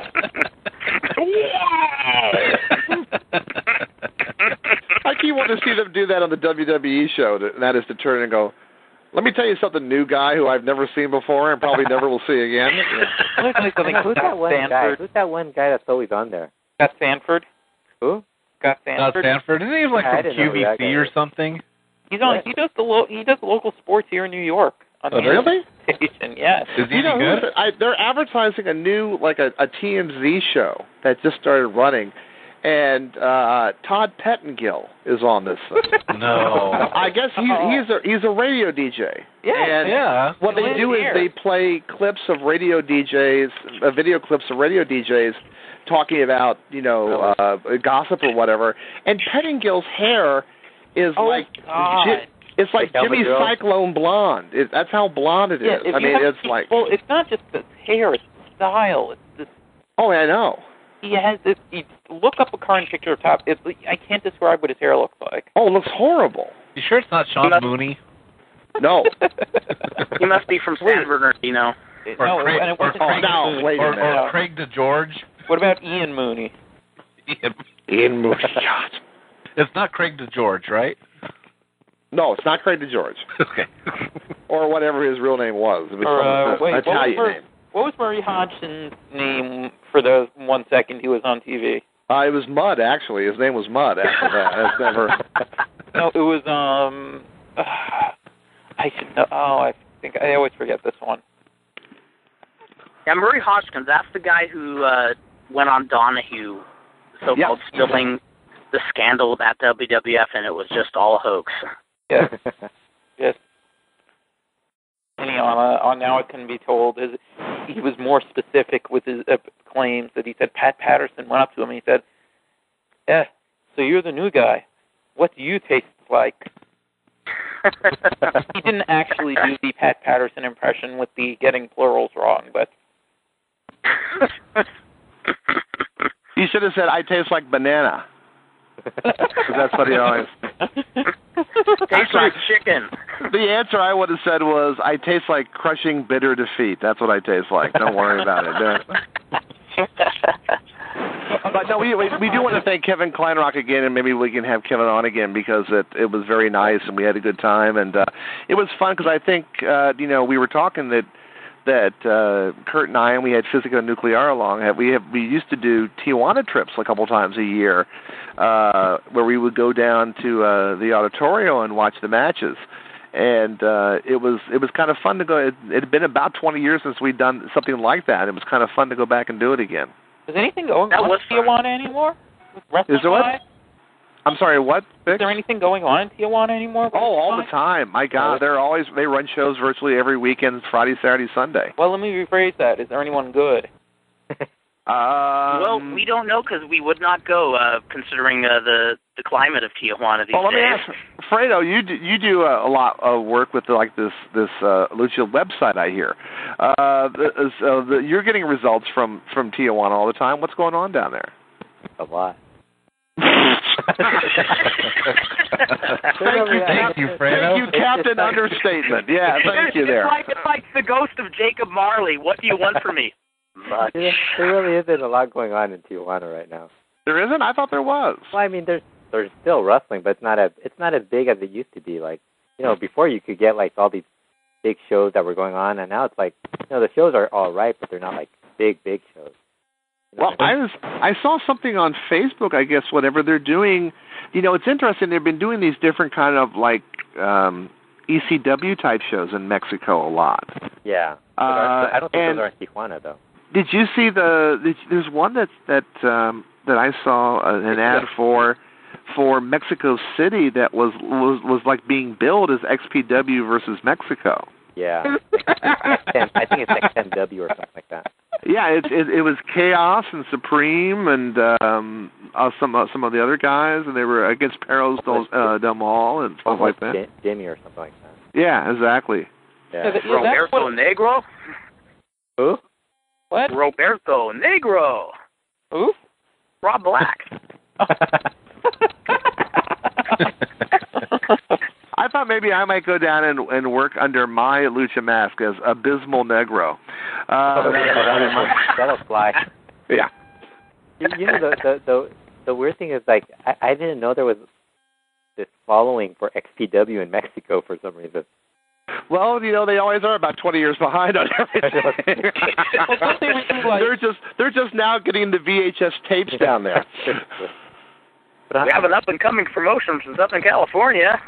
E: I keep wanting to see them do that on the WWE show, and that is to turn and go, let me tell you something, new guy who I've never seen before and probably never will see again.
B: Who's that one guy? Who's that one guy that's always on there?
C: Scott Sanford.
B: Who?
C: Scott Sanford.
D: Isn't he from QVC or something?
C: He does local sports here in New York.
E: Really?
C: Station, yes.
D: Is he good?
E: They're advertising a new, a TMZ show that just started running, and Todd Pettengill is on this thing.
D: No.
E: I guess he's a radio DJ.
C: Yeah.
E: And what they do is they play clips of radio DJs, video clips of radio DJs talking about, gossip or whatever. And Pettingill's hair is it's like Jimmy Cyclone blonde. That's how blonde it is. I mean, it's like...
C: Well, it's not just the hair, it's the style. It's this...
E: Oh, I know.
C: He has this... You look up a current picture of top. I can't describe what his hair looks like.
E: Oh, it looks horrable.
D: You sure it's not Sean Mooney?
E: No.
A: He must be from San Bernardino.
D: Or Craig DeGeorge.
C: What about Ian Mooney?
E: Ian Mooney. God.
D: It's not Craig DeGeorge, right?
E: No, it's not Craig DeGeorge.
D: Okay.
E: Or whatever his real name was. It was some Italian name.
C: What was Murray Hodgson's name for the 1 second he was on TV?
E: It was Mud, actually. His name was Mud after that. It's never...
C: No, it was, I should know. Oh, I think I always forget this one.
A: Yeah, Murray Hodgkins, that's the guy who went on Donahue, so-called spilling the scandal about WWF, and it was just all a hoax.
C: Yes. Yes. Anyhow, now it can be told he was more specific with his claims that he said Pat Patterson went up to him and he said, so you're the new guy. What do you taste like? He didn't actually do the Pat Patterson impression with the getting plurals wrong, but...
E: He should have said, I taste like banana. That's what he always...
A: Tastes like chicken.
E: The answer I would have said was, I taste like crushing bitter defeat. That's what I taste like. Don't worry about it. But no, we do want to thank Kevin Kleinrock again, and maybe we can have Kevin on again because it was very nice and we had a good time, and it was fun because I think we were talking that Kurt and I, and we had Physica Nuclear along. We used to do Tijuana trips a couple times a year, where we would go down to the Auditorio and watch the matches. And it was kind of fun to go. It had been about 20 years since we'd done something like that. It was kind of fun to go back and do it again.
C: Is anything going on in Tijuana anymore?
E: Is there what? I'm sorry, what? Vic?
C: Is there anything going on in Tijuana anymore?
E: Oh, all the time. My God, they run shows virtually every weekend, Friday, Saturday, Sunday.
C: Well, let me rephrase that. Is there anyone good?
A: Well, we don't know because we would not go, considering the climate of Tijuana these days.
E: Let me ask, Fredo, you do a lot of work with this Lucha website, I hear. You're getting results from Tijuana all the time. What's going on down there?
B: A lot.
E: Thank you, Fredo. Thank you, Captain Understatement. Yeah, thank you there.
A: It's like the ghost of Jacob Marley. What do you want from me?
B: There really isn't a lot going on in Tijuana right now.
E: There isn't? I thought there was.
B: Well, I mean, there's still wrestling, but it's not as big as it used to be. Like, before you could get like all these big shows that were going on, and now it's like, the shows are all right, but they're not like big shows.
E: Well, I saw something on Facebook, I guess, whatever they're doing. It's interesting. They've been doing these different kind of like ECW type shows in Mexico a lot.
B: Yeah. I don't think those are in Tijuana though.
E: Did you see there's one that I saw an ad for Mexico City that was like being billed as XPW versus Mexico.
B: Yeah. I think it's XMW or something like that.
E: Yeah, it was Chaos and Supreme and some of the other guys, and they were against Perros del Mal and stuff like that.
B: Jimmy or something like that.
E: Yeah, exactly.
A: Yeah. Roberto Negro.
B: Who?
C: What?
A: Roberto Negro.
C: Who?
A: Rob Black.
E: I thought maybe I might go down and work under my lucha mask as Abysmal Negro.
B: That'll fly.
E: Yeah.
B: The weird thing is, like, I didn't know there was this following for XPW in Mexico for some reason.
E: Well, they always are about 20 years behind on everything. They're just now getting the VHS tapes down there.
A: We have an up-and-coming promotion from Southern California.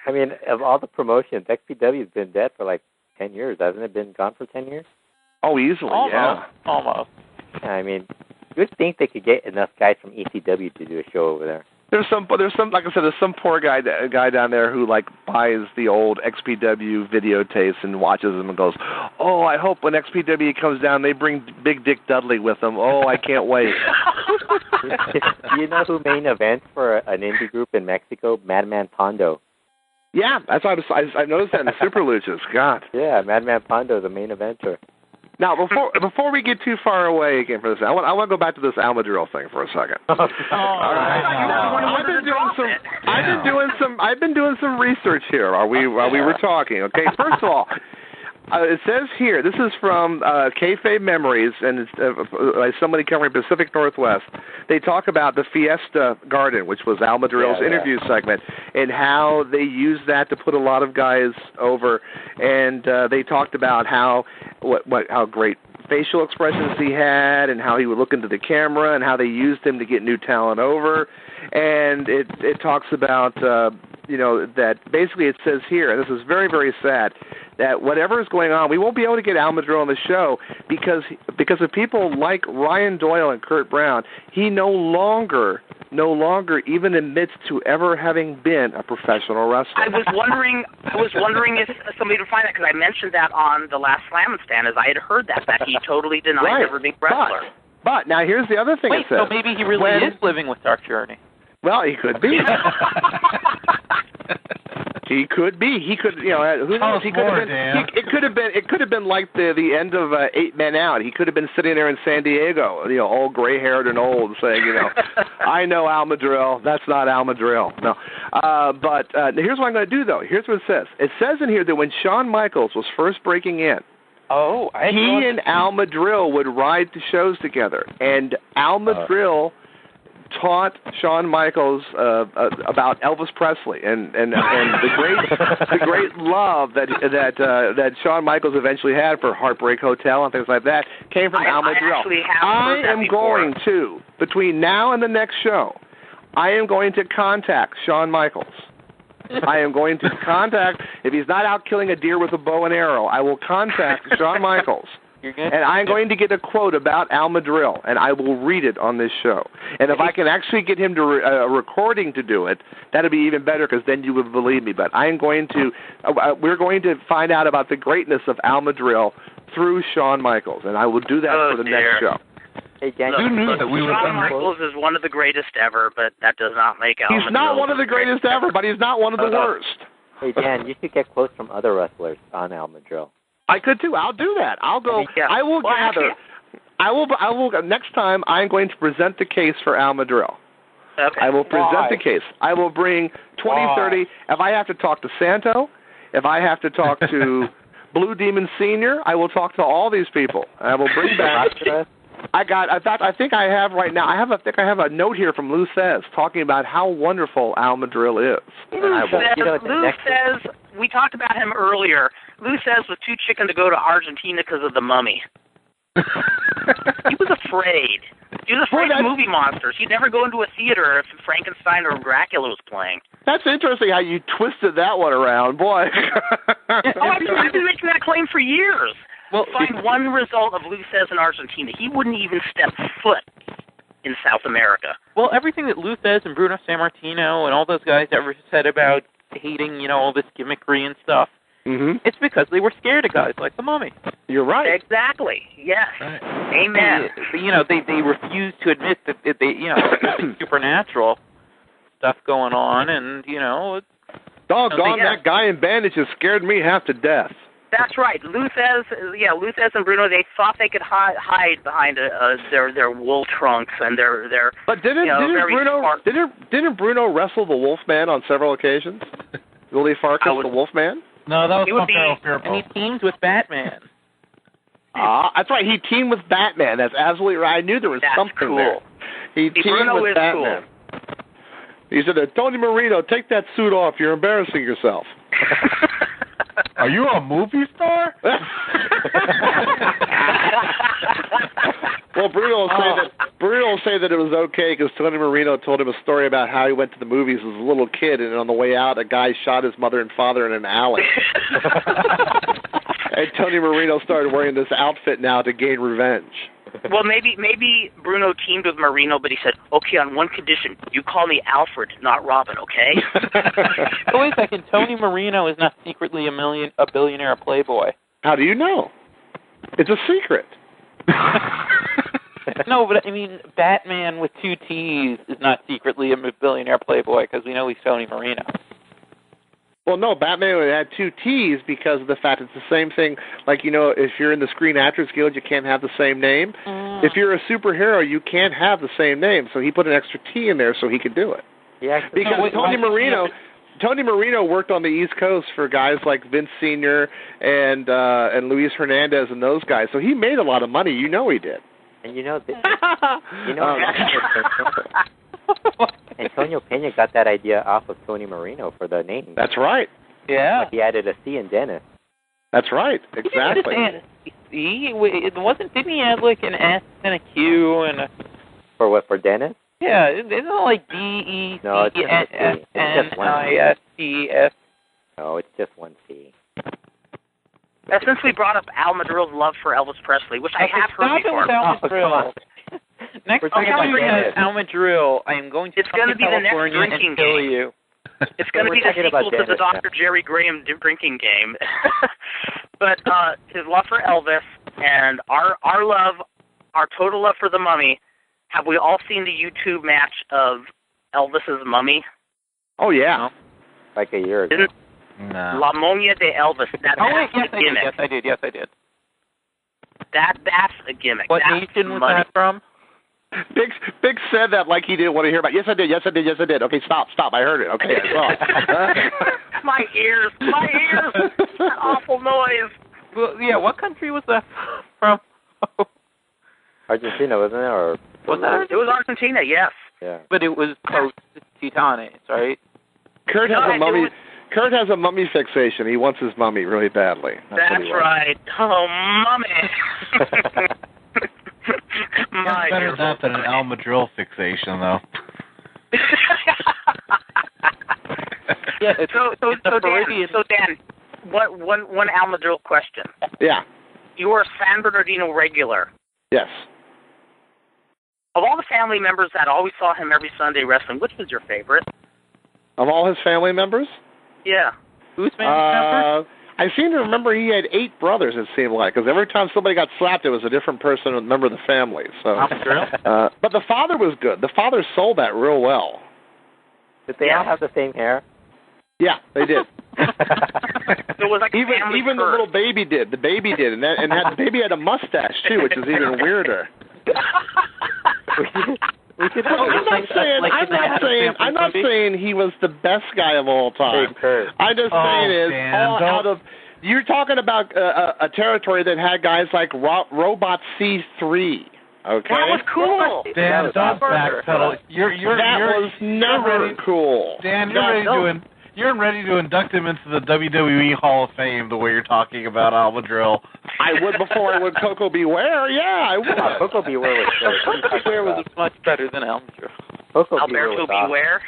B: I mean, of all the promotions, XPW's been dead for like 10 years. Hasn't it been gone for 10 years?
E: Oh, easily, yeah.
C: Almost.
B: Yeah, I mean, you'd think they could get enough guys from ECW to do a show over there.
E: There's some, like I said, there's some poor guy down there who like buys the old XPW videotapes and watches them and goes, "Oh, I hope when XPW comes down, they bring Big Dick Dudley with them. Oh, I can't wait."
B: Do you know who main events for an indie group in Mexico? Madman Pondo.
E: Yeah, that's what I noticed that in the Super Luchas. God.
B: Yeah, Madman Pondo, the main eventer.
E: Now, before we get too far away again for this, I want to go back to this Madril thing for a second. All right. I've been doing some research here while we were talking. Okay, first of all, it says here, this is from Kayfabe Memories, and it's by somebody covering Pacific Northwest. They talk about the Fiesta Garden, which was Al Madril's interview segment, and how they used that to put a lot of guys over. And they talked about how great facial expressions he had, and how he would look into the camera, and how they used him to get new talent over. And it talks about that basically it says here, and this is very, very sad, that whatever is going on, we won't be able to get Al Madril on the show because of people like Ryan Doyle and Kurt Brown. He no longer even admits to ever having been a professional wrestler.
A: I was wondering if somebody would find that, because I mentioned that on the last Slammin stand, as I had heard that he totally denied ever being a wrestler.
E: But now here's the other thing.
C: Wait, so maybe he really is living with Dark Journey.
E: Well, he could be. He could be. He could. Who knows? He could have been. It could have been like the end of 8 Men Out. He could have been sitting there in San Diego, all gray-haired and old, saying, I know Al Madril. That's not Al Madril. No. But here's what I'm going to do, though. Here's what it says. It says in here that when Shawn Michaels was first breaking in, he and Al Madril would ride the shows together, and Al Madril taught Shawn Michaels about Elvis Presley and the great love that Shawn Michaels eventually had for Heartbreak Hotel and things like that came from Al Madril. I am going to, between now and the next show, I am going to contact Shawn Michaels I am going to contact, if he's not out killing a deer with a bow and arrow, I will contact Shawn Michaels. And I'm going to get a quote about Al Madril, and I will read it on this show. And if I can actually get him to a recording to do it, that'd be even better, because then you would believe me. But I'm going to, we're going to find out about the greatness of Al Madril through Shawn Michaels, and I will do that for the next show.
B: Hey, Dan,
D: who knew that we would?
A: Shawn Michaels is one of the greatest ever, but that does not make Al
E: He's not one of the greatest ever, but he's not one of the worst.
B: Hey, Dan, you should get quotes from other wrestlers on Al Madril.
E: I could too. I'll do that. I'll go.
A: Yeah.
E: I will gather. I will. Next time, I'm going to present the case for Al Madril.
A: Okay.
E: I will present the case. I will bring 20, 30. If I have to talk to Santo, if I have to talk to Blue Demon Sr., I will talk to all these people. I will bring back. In fact, I think I have right now. I think I have a note here from Lou Says talking about how wonderful Al Madril is.
A: Lou says, we talked about him earlier. Lou Says was too chicken to go to Argentina because of the mummy. He was afraid. He was afraid of movie monsters. He'd never go into a theater if Frankenstein or Dracula was playing.
E: That's interesting how you twisted that one around, boy.
A: I've been making that claim for years. Well, find one result of Lou Says in Argentina. He wouldn't even step foot in South America.
C: Well, everything that Lou Says and Bruno Sammartino and all those guys ever said about hating, all this gimmickry and stuff, it's because they were scared of guys like the Mummy.
E: You're right.
A: Exactly. Yes. Right. Amen.
C: They refused to admit that there's supernatural stuff going on, and
E: doggone that guy in bandages scared me half to death.
A: That's right. Lou Says and Bruno, they thought they could hide behind their wool trunks and their.
E: But didn't Bruno wrestle the Wolfman on several occasions? Willie Farkas, the Wolfman?
D: No, that was Fearful.
C: And he teamed with Batman.
E: That's right. He teamed with Batman. That's absolutely right. I knew there was something there. He teamed with Batman. Cool. He said, Tony Marino, take that suit off. You're embarrassing yourself.
D: Are you a movie star?
E: Well, Bruno will say that it was okay because Tony Marino told him a story about how he went to the movies as a little kid, and on the way out, a guy shot his mother and father in an alley. And Tony Marino started wearing this outfit now to gain revenge.
A: Well, maybe Bruno teamed with Marino, but he said, okay, on one condition. You call me Alfred, not Robin, okay?
C: Oh, wait a second. Tony Marino is not secretly a billionaire playboy.
E: How do you know? It's a secret.
C: No, but I mean, Batman with two T's is not secretly a billionaire playboy because we know he's Tony Marino.
E: Well, no, Batman would add two T's because of the fact it's the same thing. Like, if you're in the Screen Actors Guild, you can't have the same name. If you're a superhero, you can't have the same name. So he put an extra T in there so he could do it. Yeah, because Tony Marino worked on the East Coast for guys like Vince Sr. and Luis Hernandez and those guys. So he made a lot of money. He did.
B: And Antonio Pena got that idea off of Tony Marino for the name.
E: That's right.
C: Yeah.
B: Like he added a C in Dennis.
E: That's right. Exactly.
C: Didn't he add like an S and a Q and a...
B: For what, for Dennis?
C: Yeah, isn't it like D-E-C-N-S-N-I-S-T-S?
B: No, it's just one C.
A: Since we brought up Al Madril's love for Elvis Presley, which I have heard before.
C: Next time we have Al Madril, I am going to come to California and kill you.
A: It's going to be the sequel to the Dr. Jerry Graham drinking game. But his love for Elvis and our total love for the Mummy. Have we all seen the YouTube match of Elvis's Mummy?
E: Oh, yeah.
B: Like a year ago.
A: No. La Momia de Elvis. That's a gimmick.
C: Yes, I did.
A: That's a gimmick.
C: What nation was that from?
E: Big said that like he didn't want to hear about it. Yes, I did. Okay, stop. I heard it. Okay, I saw it.
A: My ears. That awful noise.
C: Well, yeah, what country was that from?
B: Argentina, wasn't it? Or
C: was that?
A: It was Argentina, yes.
B: Yeah.
C: But it was post-Titanes, right?
E: Kurt has a mummy fixation. He wants his mummy really badly.
A: That's right. Oh, mummy.
D: Better that than an Al Madril fixation, though.
C: Yeah.
A: So Dan, one Al Madril question.
E: Yeah.
A: You were a San Bernardino regular.
E: Yes.
A: Of all the family members that always saw him every Sunday wrestling, which was your favorite?
E: Of all his family members?
A: Yeah.
C: Whose family member?
E: I seem to remember he had 8 brothers, it seemed like, because every time somebody got slapped, it was a different person, a member of the family. So, but the father was good. The father sold that real well.
B: Did they all have the same hair?
E: Yeah, they did.
A: It was like
E: even the little baby did. The baby did, and the baby had a mustache too, which is even weirder. I'm not saying he was the best guy of all time. I'm just saying you're talking about a territory that had guys like Robot C3. Okay.
A: That was cool.
D: Dan, don't backpedal.
E: That was never cool.
D: Dan, you're ready to induct him into the WWE Hall of Fame the way you're talking about Al Madril.
E: I would before I would Coco Beware. Yeah, I would.
B: Coco Beware was good.
C: Coco Beware was much better than Al Madril.
A: Alberto Beware.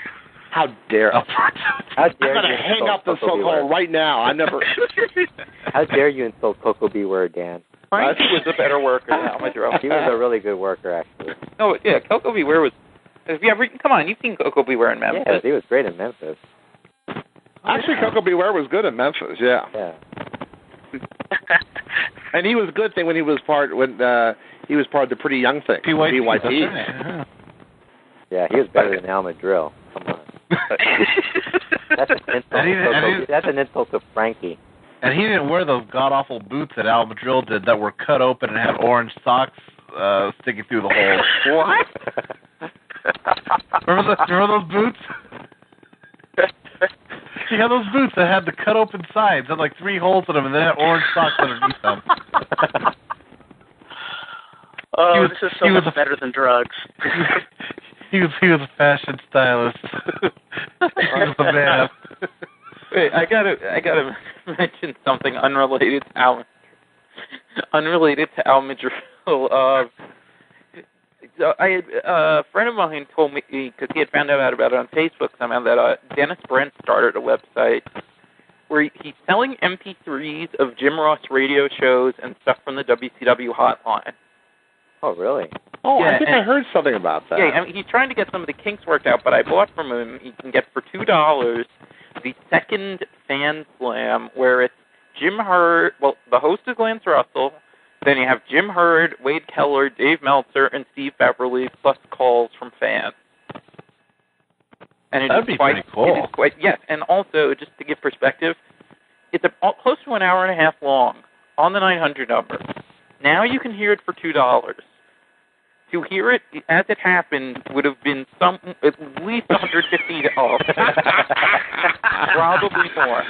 E: How dare!
B: How dare
E: I'm gonna hang up the so-called right now. I never.
B: How dare you insult Coco Beware, Dan?
C: Frank was a better worker than Al Madril.
B: He was a really good worker, actually.
C: No, yeah, Coco Beware was. Come on, you've seen Coco Beware in Memphis.
B: Yeah, he was great in Memphis.
E: Actually, Coco Beware was good in Memphis. Yeah.
B: Yeah.
E: And he was good thing when he was part of the Pretty Young Thing. PYT.
B: Yeah, he was better than Al Madril. Come on. That's an insult to Frankie.
D: And he didn't wear those god-awful boots that Al Madril did that were cut open and had orange socks sticking through the hole.
A: What?
D: Remember those boots? He had those boots that had the cut-open sides, had like 3 holes in them, and they had orange socks underneath them.
A: Oh, this is so much better than drugs.
D: He was a fashion stylist. He was a man.
C: Wait, I gotta mention something unrelated to Al Madril. A friend of mine told me, because he had found out about it on Facebook somehow, that Dennis Brent started a website where he's selling MP3s of Jim Ross radio shows and stuff from the WCW hotline.
B: Oh, really?
E: Oh, yeah, I think I heard something about that.
C: Yeah, I mean, he's trying to get some of the kinks worked out, but I bought from him, you can get for $2 the second Fan Slam, where it's Jim Hurd, well, the host is Lance Russell, then you have Jim Hurd, Wade Keller, Dave Meltzer, and Steve Beverly, plus calls from fans. And
D: that'd be pretty cool.
C: Yes, and also, just to give perspective, it's close to an hour and a half long on the 900 number. Now you can hear it for $2. To hear it as it happened would have been at least $150. Probably more.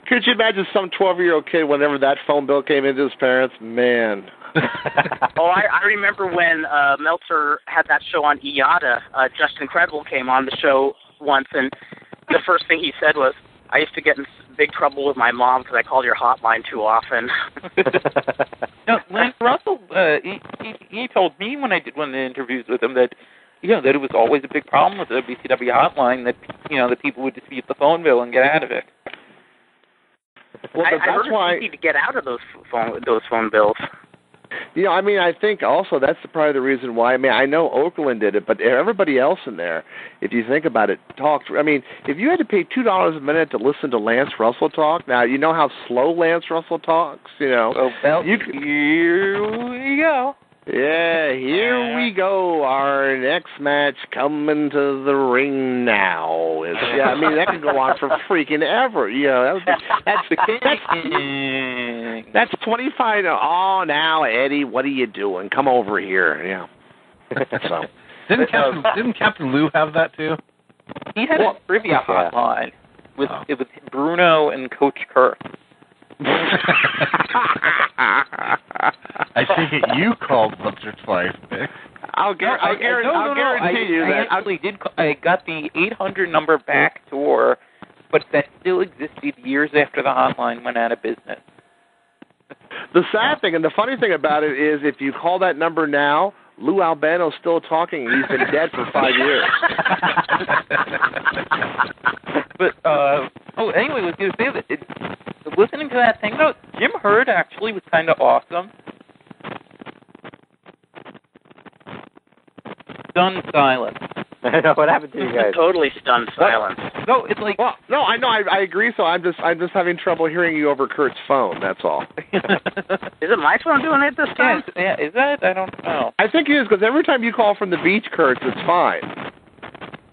E: Could you imagine some 12-year-old kid, whenever that phone bill came into his parents? Man.
A: I remember when Meltzer had that show on IATA. Just Incredible came on the show once, and the first thing he said was, I used to get in big trouble with my mom because I called your hotline too often.
C: No, Lance Russell, he told me when I did one of the interviews with him that, that it was always a big problem with the WCW hotline, that, that people would dispute the phone bill and get out of it.
A: Well, I heard it's easy to get out of those phone bills.
E: I mean, I think also that's probably the reason why. I mean, I know Oakland did it, but everybody else in there, if you think about it, talks. I mean, if you had to pay $2 a minute to listen to Lance Russell talk, now you know how slow Lance Russell talks.
C: Here we go.
E: Yeah, here we go. Our next match coming to the ring now. I mean, that could go on for freaking ever. That's 25. Oh, now Eddie, what are you doing? Come over here. Yeah. So
D: didn't Captain Lou have that too?
C: He had a trivia hotline with Bruno and Coach Kirk.
D: I think you called once or twice, Vic.
E: I'll guarantee you that.
C: I got the 800 number back tour, but that still existed years after the hotline went out of business.
E: The sad thing and the funny thing about it is if you call that number now, Lou Albano's still talking. He's been dead for 5 years.
C: But anyway, I was going to say that listening to that thing though, Jim Herd actually was kind of awesome. Stunned silence.
B: What happened to you guys?
A: Totally stunned silence.
C: No, it's like
E: no, I know, I agree. So I'm just having trouble hearing you over Kurt's phone. That's all.
A: Is it my phone doing it this time?
C: Yeah, is that? I don't know.
E: I think it is, because every time you call from the beach, Kurt, it's fine.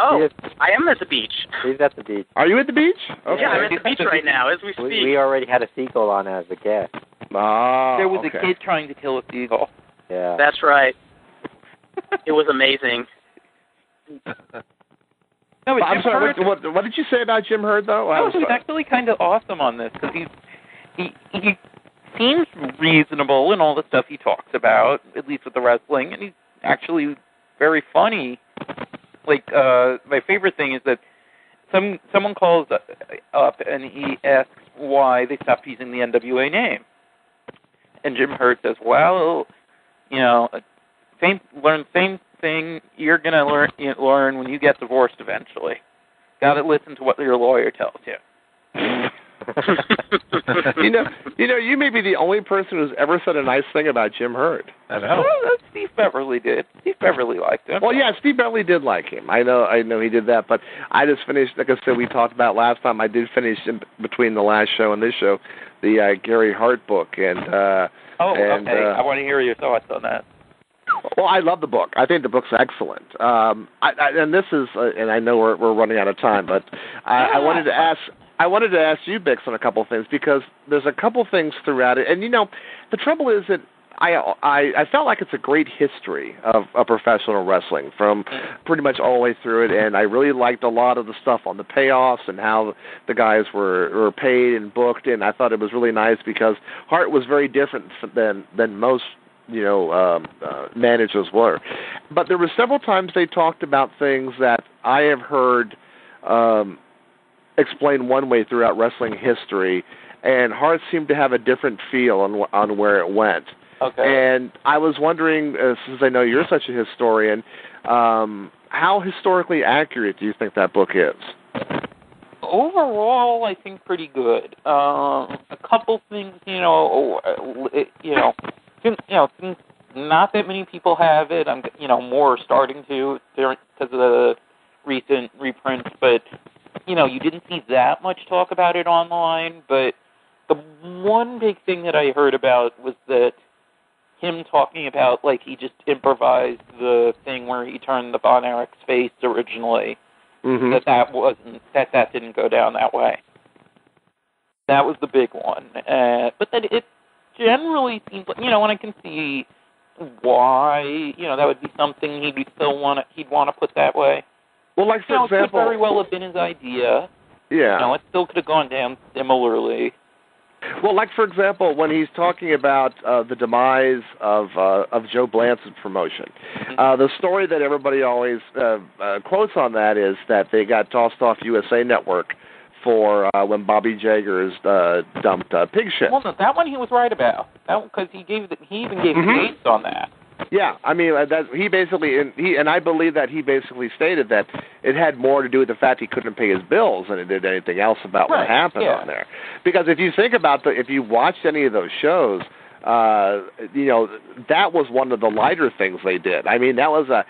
A: Oh, I am at the beach.
B: He's at the beach.
E: Are you at the beach? Okay.
A: Yeah, I'm at the beach right now as we speak.
B: We already had a seagull on as a guest.
E: Oh,
C: there was a kid trying to kill a seagull.
B: Yeah.
A: That's right. It was amazing.
C: No,
E: I'm sorry. What did you say about Jim Herd, though?
C: No, he's actually kind of awesome on this because he seems reasonable in all the stuff he talks about, at least with the wrestling, and he's actually very funny. Like my favorite thing is that someone calls up and he asks why they stopped using the NWA name, and Jim Herd says, "Well, same thing you're gonna learn when you get divorced eventually. Got to listen to what your lawyer tells you."
E: you may be the only person who's ever said a nice thing about Jim Herd.
D: I know.
C: Well, Steve Beverly did. Steve Beverly liked him.
E: Well, yeah, Steve Beverly did like him. I know he did that, but I just finished, like I said, we talked about last time, I did finish in between the last show and this show, the Gary Hart book. And okay.
C: I want to hear your thoughts on that.
E: Well, I love the book. I think the book's excellent. And this is, and I know we're running out of time, but I wanted to ask you, Bix, on a couple of things, because there's a couple of things throughout it. And the trouble is that I felt like it's a great history of professional wrestling from pretty much all the way through it, and I really liked a lot of the stuff on the payoffs and how the guys were paid and booked, and I thought it was really nice because Hart was very different than most managers were. But there were several times they talked about things that I have heard explained one way throughout wrestling history, and Hart seemed to have a different feel on where it went.
C: Okay.
E: And I was wondering, since I know you're such a historian, how historically accurate do you think that book is?
C: Overall, I think pretty good. A couple things, since not that many people have it. I'm, more starting to because of the recent reprints, but you didn't see that much talk about it online. But the one big thing that I heard about was that him talking about like he just improvised the thing where he turned the Von Erich's face originally. Mm-hmm. That didn't go down that way. That was the big one. But that it generally seems like, and I can see why, that would be something he'd want to put that way.
E: Well, like, for example,
C: it could very well have been his idea.
E: Yeah.
C: It still could have gone down similarly.
E: Well, like, for example, when he's talking about the demise of Joe Blanson's promotion, the story that everybody always quotes on that is that they got tossed off USA Network for when Bobby Jaggers dumped Pig Shit.
C: Well, no, that one he was right about. Because he even gave the dates on that.
E: Yeah, I mean, and I believe that he basically stated that it had more to do with the fact he couldn't pay his bills than it did anything else about what happened on there. Because if you think about if you watched any of those shows, that was one of the lighter things they did. I mean, that was a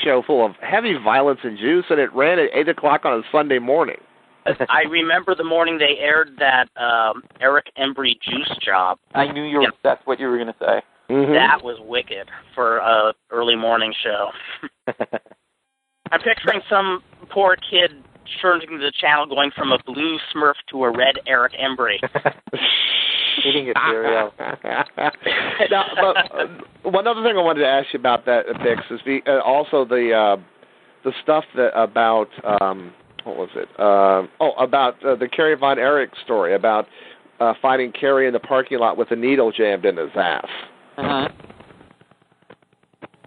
E: show full of heavy violence and juice, and it ran at 8:00 on a Sunday morning.
A: I remember the morning they aired that Eric Embry juice job.
C: I knew that's what you were going to say.
E: Mm-hmm.
A: That was wicked for a early morning show. I'm picturing some poor kid turning the channel going from a blue Smurf to a red Eric Embry.
B: Eating a cereal.
E: Now, one other thing I wanted to ask you about that, Bix, is also the stuff about what was it? About the Kerry Von Erich story about finding Kerry in the parking lot with a needle jammed in his ass.
C: Uh-huh.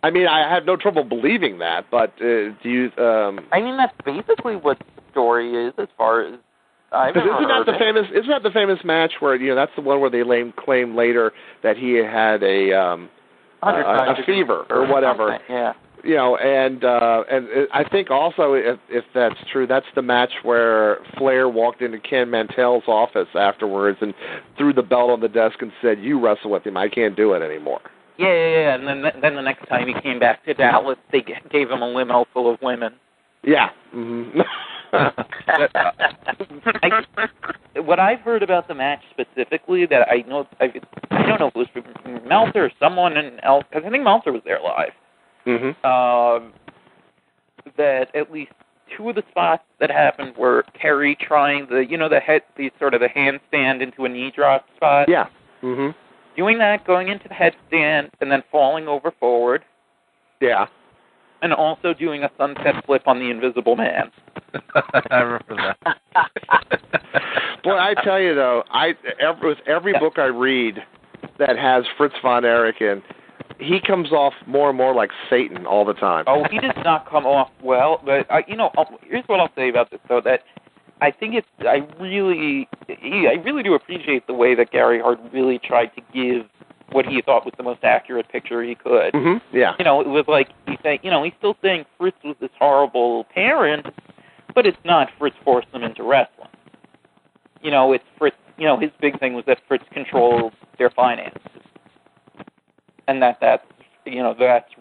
E: I mean, I have no trouble believing that, but do you?
C: I mean, that's basically what the story is, as far as I've ever heard it.
E: Isn't that the famous match where that's the one where they claim later that he had a a fever or whatever.
C: Yeah.
E: You know, and I think also if that's true, that's the match where Flair walked into Ken Mantell's office afterwards and threw the belt on the desk and said, "You wrestle with him. I can't do it anymore."
C: Yeah. And then the next time he came back to Dallas, they gave him a limo full of women.
E: Yeah. Mm-hmm.
C: What I've heard about the match specifically, that I don't know if it was from Meltzer or someone else, because I think Meltzer was there live.
E: Mm-hmm.
C: That at least two of the spots that happened were Kerry trying the handstand into a knee drop spot.
E: Yeah. Mm-hmm.
C: Doing that, going into the headstand, and then falling over forward.
E: Yeah.
C: And also doing a sunset flip on the Invisible Man.
D: I remember that.
E: Boy, I tell you though, with every book I read that has Fritz von Erich in, he comes off more and more like Satan all the time.
C: Oh, he does not come off well. But here's what I'll say about this though: that I think I really do appreciate the way that Gary Hart really tried to give what he thought was the most accurate picture he could.
E: Mm-hmm. Yeah.
C: It was like he's still saying Fritz was this horrible parent, but it's not Fritz forced them into wrestling. It's Fritz. His big thing was that Fritz controlled their finances, and that's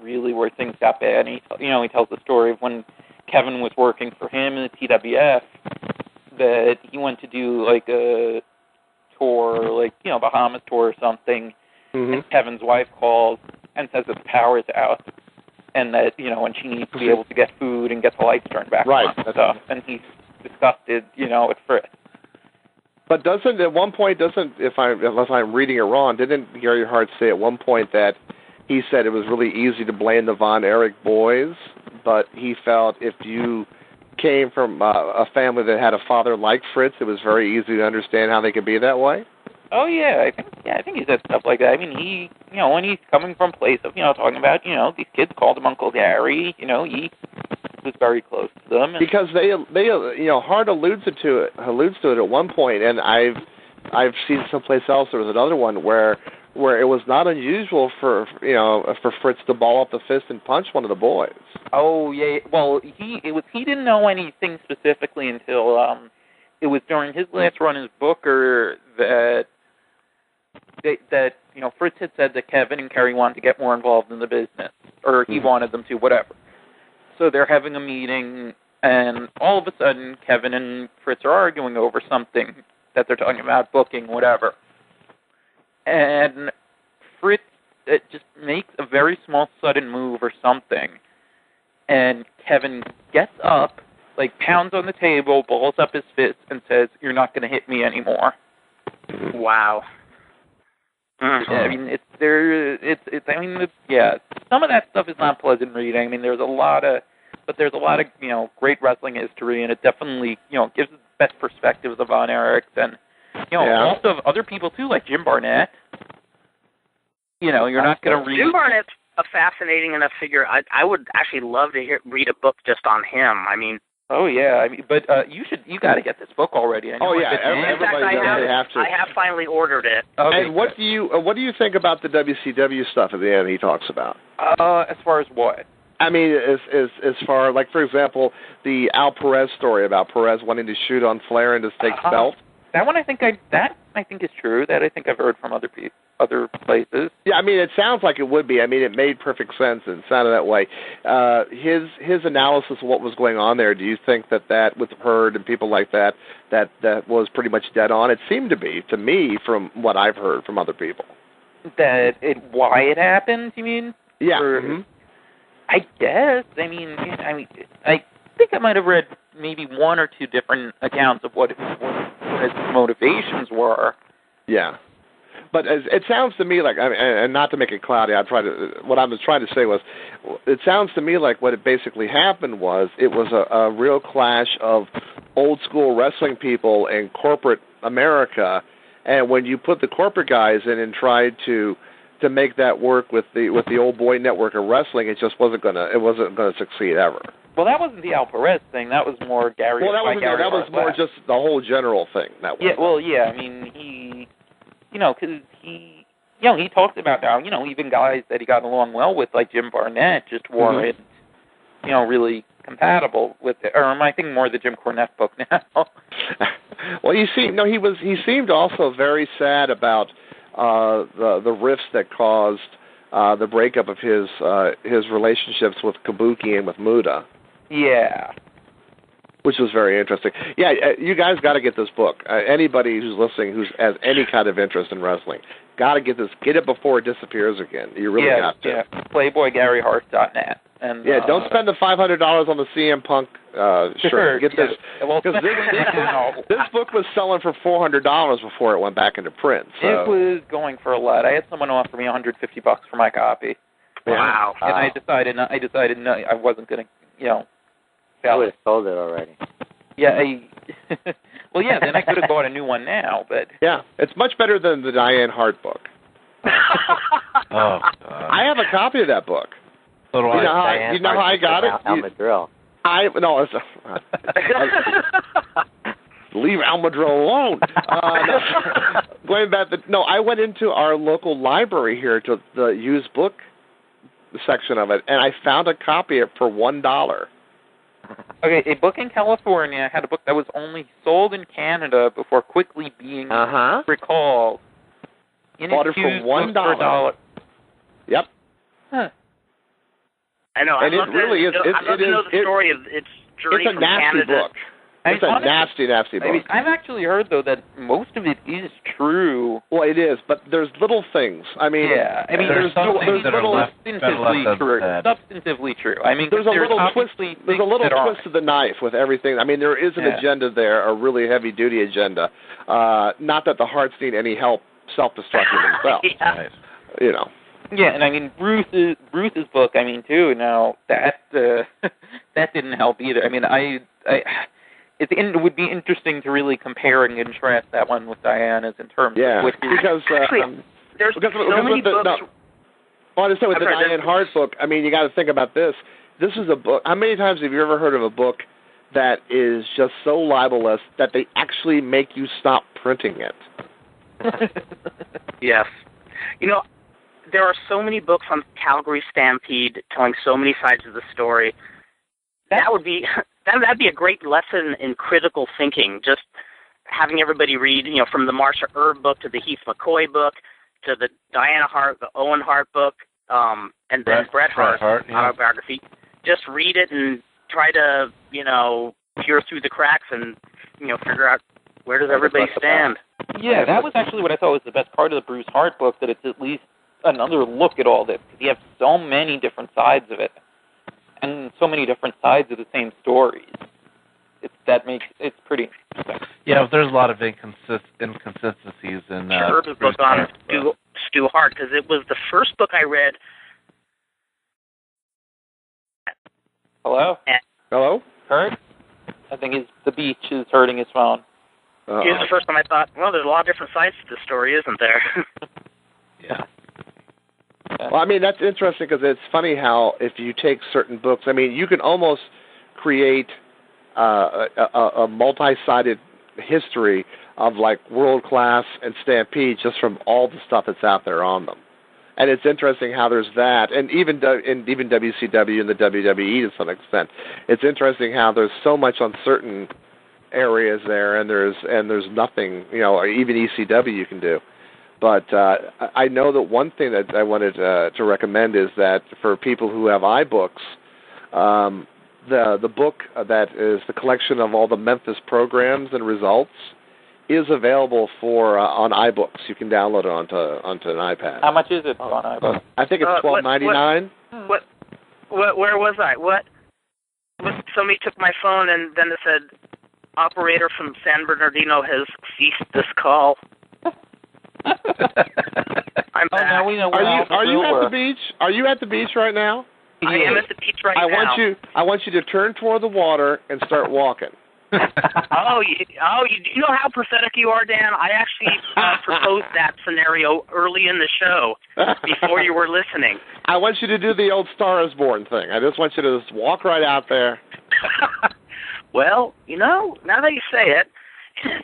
C: really where things got bad. And he tells the story of when Kevin was working for him in the TWF, that he went to do like a tour, Bahamas tour or something.
E: Mm-hmm.
C: And Kevin's wife calls and says that the power is out, and that and she needs to be able to get food and get the lights turned back on and stuff. And he's disgusted, at Fritz.
E: But unless I'm reading it wrong, didn't Gary Hart say at one point that he said it was really easy to blame the Von Erich boys, but he felt if you came from a family that had a father like Fritz, it was very easy to understand how they could be that way?
C: Oh yeah, I think he said stuff like that. I mean, he, when he's coming from a place of, talking about, these kids called him Uncle Gary, he was very close to them.
E: Because they Hart alludes to it at one point, and I've seen someplace else there was another one where it was not unusual for Fritz to ball up the fist and punch one of the boys.
C: Oh yeah, well he didn't know anything specifically until it was during his last run as Booker that Fritz had said that Kevin and Kerry wanted to get more involved in the business, or he wanted them to, whatever. So they're having a meeting, and all of a sudden Kevin and Fritz are arguing over something that they're talking about, booking, whatever. And Fritz just makes a very small sudden move or something, and Kevin gets up, pounds on the table, balls up his fist, and says, "You're not going to hit me anymore."
A: Wow.
C: I mean, some of that stuff is not pleasant reading. I mean, there's a lot of great wrestling history, and it definitely, gives the best perspectives of Von Erich, and, also of other people too, like Jim Barnett. You're not going to read.
A: Jim Barnett's a fascinating enough figure. I would actually love to read a book just on him. I mean.
C: Oh yeah, but you got to get this book already.
E: Oh yeah, everybody has to.
A: I have finally ordered it.
E: Okay, and what do you think about the WCW stuff at the end he talks about?
C: As far as what?
E: I mean, as far for example, the Al Perez story about Perez wanting to shoot on Flair and to take the belt.
C: That one I think is true. That I think I've heard from other places.
E: Yeah, I mean, it sounds like it would be. I mean, it made perfect sense and sounded that way. His analysis of what was going on there, do you think that with Hurd and people like that was pretty much dead on? It seemed to be, to me, from what I've heard from other people.
C: Why it happened, you mean?
E: Yeah. Mm-hmm.
C: I guess. I mean, I think I might have read maybe one or two different accounts of what his motivations were.
E: Yeah. But it sounds to me like, and not to make it cloudy, what I was trying to say was, it sounds to me like what it basically happened was, it was a real clash of old school wrestling people and corporate America, and when you put the corporate guys in and tried to make that work with the old boy network of wrestling, it just wasn't gonna succeed ever.
C: Well, that wasn't the Al Perez thing. That was more Gary.
E: Well, that was more just the whole general thing. That was.
C: Yeah. Well, yeah. I mean, he, because he talked about how, even guys that he got along well with, like Jim Barnett, just weren't, really compatible with it. Or am I thinking more of the Jim Cornette book now?
E: Well, he seemed also very sad about the rifts that caused the breakup of his relationships with Kabuki and with Muda.
C: Yeah.
E: Which was very interesting. Yeah, you guys got to get this book. Anybody who's listening who has any kind of interest in wrestling, got to get this. Get it before it disappears again. You really got to.
C: Yeah, PlayboyGaryHart.net. And
E: don't spend the $500 on the CM Punk shirt. Get this.
C: Well,
E: this book was selling for $400 before it went back into print. So.
C: It was going for a lot. I had someone offer me $150 for my copy.
A: Wow.
C: And I decided no, I wasn't going to,
B: I would have sold it already.
C: Yeah, well, yeah, then I could have bought a new one now, but...
E: Yeah, it's much better than the Diane Hart book.
D: Oh,
E: I have a copy of that book.
D: So do I.
E: You know how I got it?
B: Al Madril.
E: Leave Al Madril alone. Going back, I went into our local library here to the used book section of it, and I found a copy of it for $1.
C: Okay, a book in California had a book that was only sold in Canada before quickly being recalled.
E: Bought it for $1. Yep.
C: Huh.
A: I know.
E: And it really is.
A: I'd love to know the story of its journey from Canada.
E: It's a nasty book. It's a nasty book.
C: I mean, I've actually heard, though, that most of it is true.
E: Well, it is, but there's little things. I mean,
D: there's some things that are
C: substantively true. I mean,
E: there's a little twist. There's a little twist to the knife with everything. I mean, there is an agenda there, a really heavy-duty agenda. Not that the Harts need any help self-destructing themselves.
A: Yeah.
C: Yeah, and I mean Bruce's book. I mean, too. Now that that didn't help either. I mean, it would be interesting to really compare and contrast that one with Diana's in terms of which
E: because
A: there's so many books.
E: I understand with the Diane Hart book. I mean, you got to think about this. This is a book. How many times have you ever heard of a book that is just so libelous that they actually make you stop printing it?
A: Yes. There are so many books on Calgary Stampede telling so many sides of the story. That'd be a great lesson in critical thinking. Just having everybody read, from the Marsha Erb book to the Heath McCoy book to the Diana Hart, the Owen Hart book, and then Bret Hart's autobiography. Just read it and try to, peer through the cracks and, figure out where does everybody stand.
C: Yeah, that was actually what I thought was the best part of the Bruce Hart book, that it's at least another look at all this, because you have so many different sides of it, and so many different sides of the same stories. It's pretty interesting.
D: Yeah, there's a lot of inconsistencies in
A: Herb's book on Stu Hart, because it was the first book I read.
C: Hello?
E: Hello?
C: Kurt? I think the beach is hurting his phone.
A: It was the first time I thought, well, there's a lot of different sides to this story, isn't there?
C: Yeah.
E: Well, I mean, that's interesting because it's funny how if you take certain books, I mean, you can almost create a multi-sided history of like World Class and Stampede just from all the stuff that's out there on them. And it's interesting how there's that, and even WCW and the WWE to some extent. It's interesting how there's so much on certain areas there, and there's nothing, or even ECW you can do. But I know that one thing that I wanted to recommend is that for people who have iBooks, the book that is the collection of all the Memphis programs and results is available for on iBooks. You can download it onto an iPad.
C: How much is it on iBooks?
E: I think it's $12.99.
A: Where was I? What? Somebody took my phone and then it said, "Operator from San Bernardino has ceased this call." I'm back.
C: Now we know.
E: Are you at the beach? Are you at the beach right now?
A: I am at the beach right now.
E: I want you to turn toward the water and start walking.
A: You know how prophetic you are, Dan? I actually proposed that scenario early in the show before you were listening.
E: I want you to do the old Star is Born thing. I just want you to just walk right out there.
A: Well, now that you say it,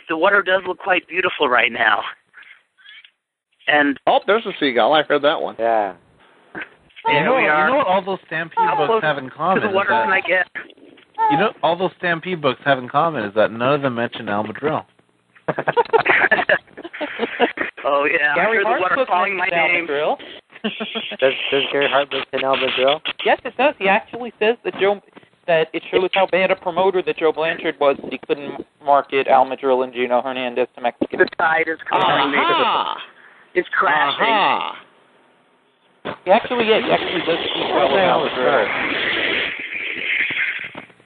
A: the water does look quite beautiful right now. And
E: there's a seagull. I heard that one.
B: Yeah.
D: You know what all those Stampede books have in common?
A: To the water can I get?
D: You know, all those Stampede books have in common is that none of them mention Al Madril.
A: Oh, yeah.
C: Gary Hart
A: the water calling my name.
C: Madril.
B: Does Gary Hart mention Al Madril?
C: Yes, it does. He actually says that it shows how bad a promoter that Joe Blanchard was that he couldn't market Al Madril and Gino Hernandez to Mexicans.
A: The tide is coming. It's crashing.
C: He actually does speak well with Al Madril.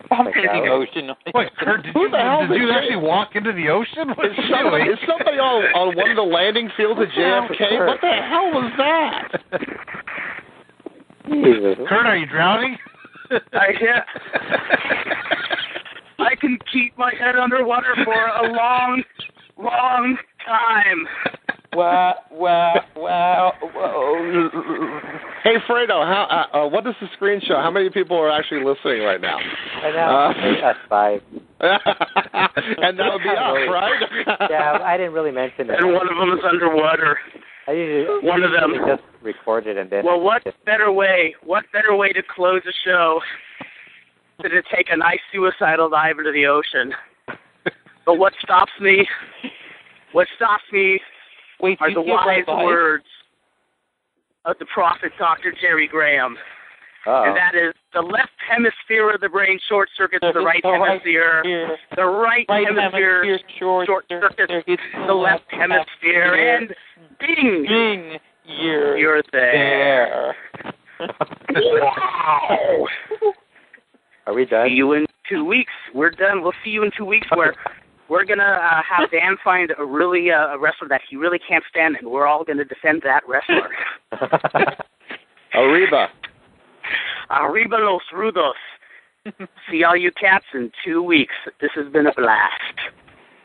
C: I'm thinking ocean.
D: Wait, Kurt, did you actually walk into the ocean? What
E: Is somebody on one of the landing fields at JFK? What the hell was that?
B: Jesus.
D: Kurt, are you drowning?
A: I can keep my head underwater for a long, long time.
C: Wow.
E: Hey, Fredo, what does the screen show? How many people are actually listening right now?
B: Right now, that's 5.
E: And that would be us, right?
B: Yeah, I didn't really mention it.
A: And one of them is underwater.
B: I usually just record it and then...
A: Well, what better way to close a show than to take a nice suicidal dive into the ocean? But what stops me are the wise words of the prophet Dr. Jerry Graham. And that is, the left hemisphere of the brain short circuits the right hemisphere. The right hemisphere short circuits the left hemisphere. And bing, you're there. Wow.
B: Are we done?
A: See you in 2 weeks. We're done. We'll see you in 2 weeks where we're going to have Dan find a wrestler that he really can't stand, and we're all going to defend that wrestler.
E: Arriba.
A: Arriba los rudos. See all you cats in 2 weeks. This has been a blast.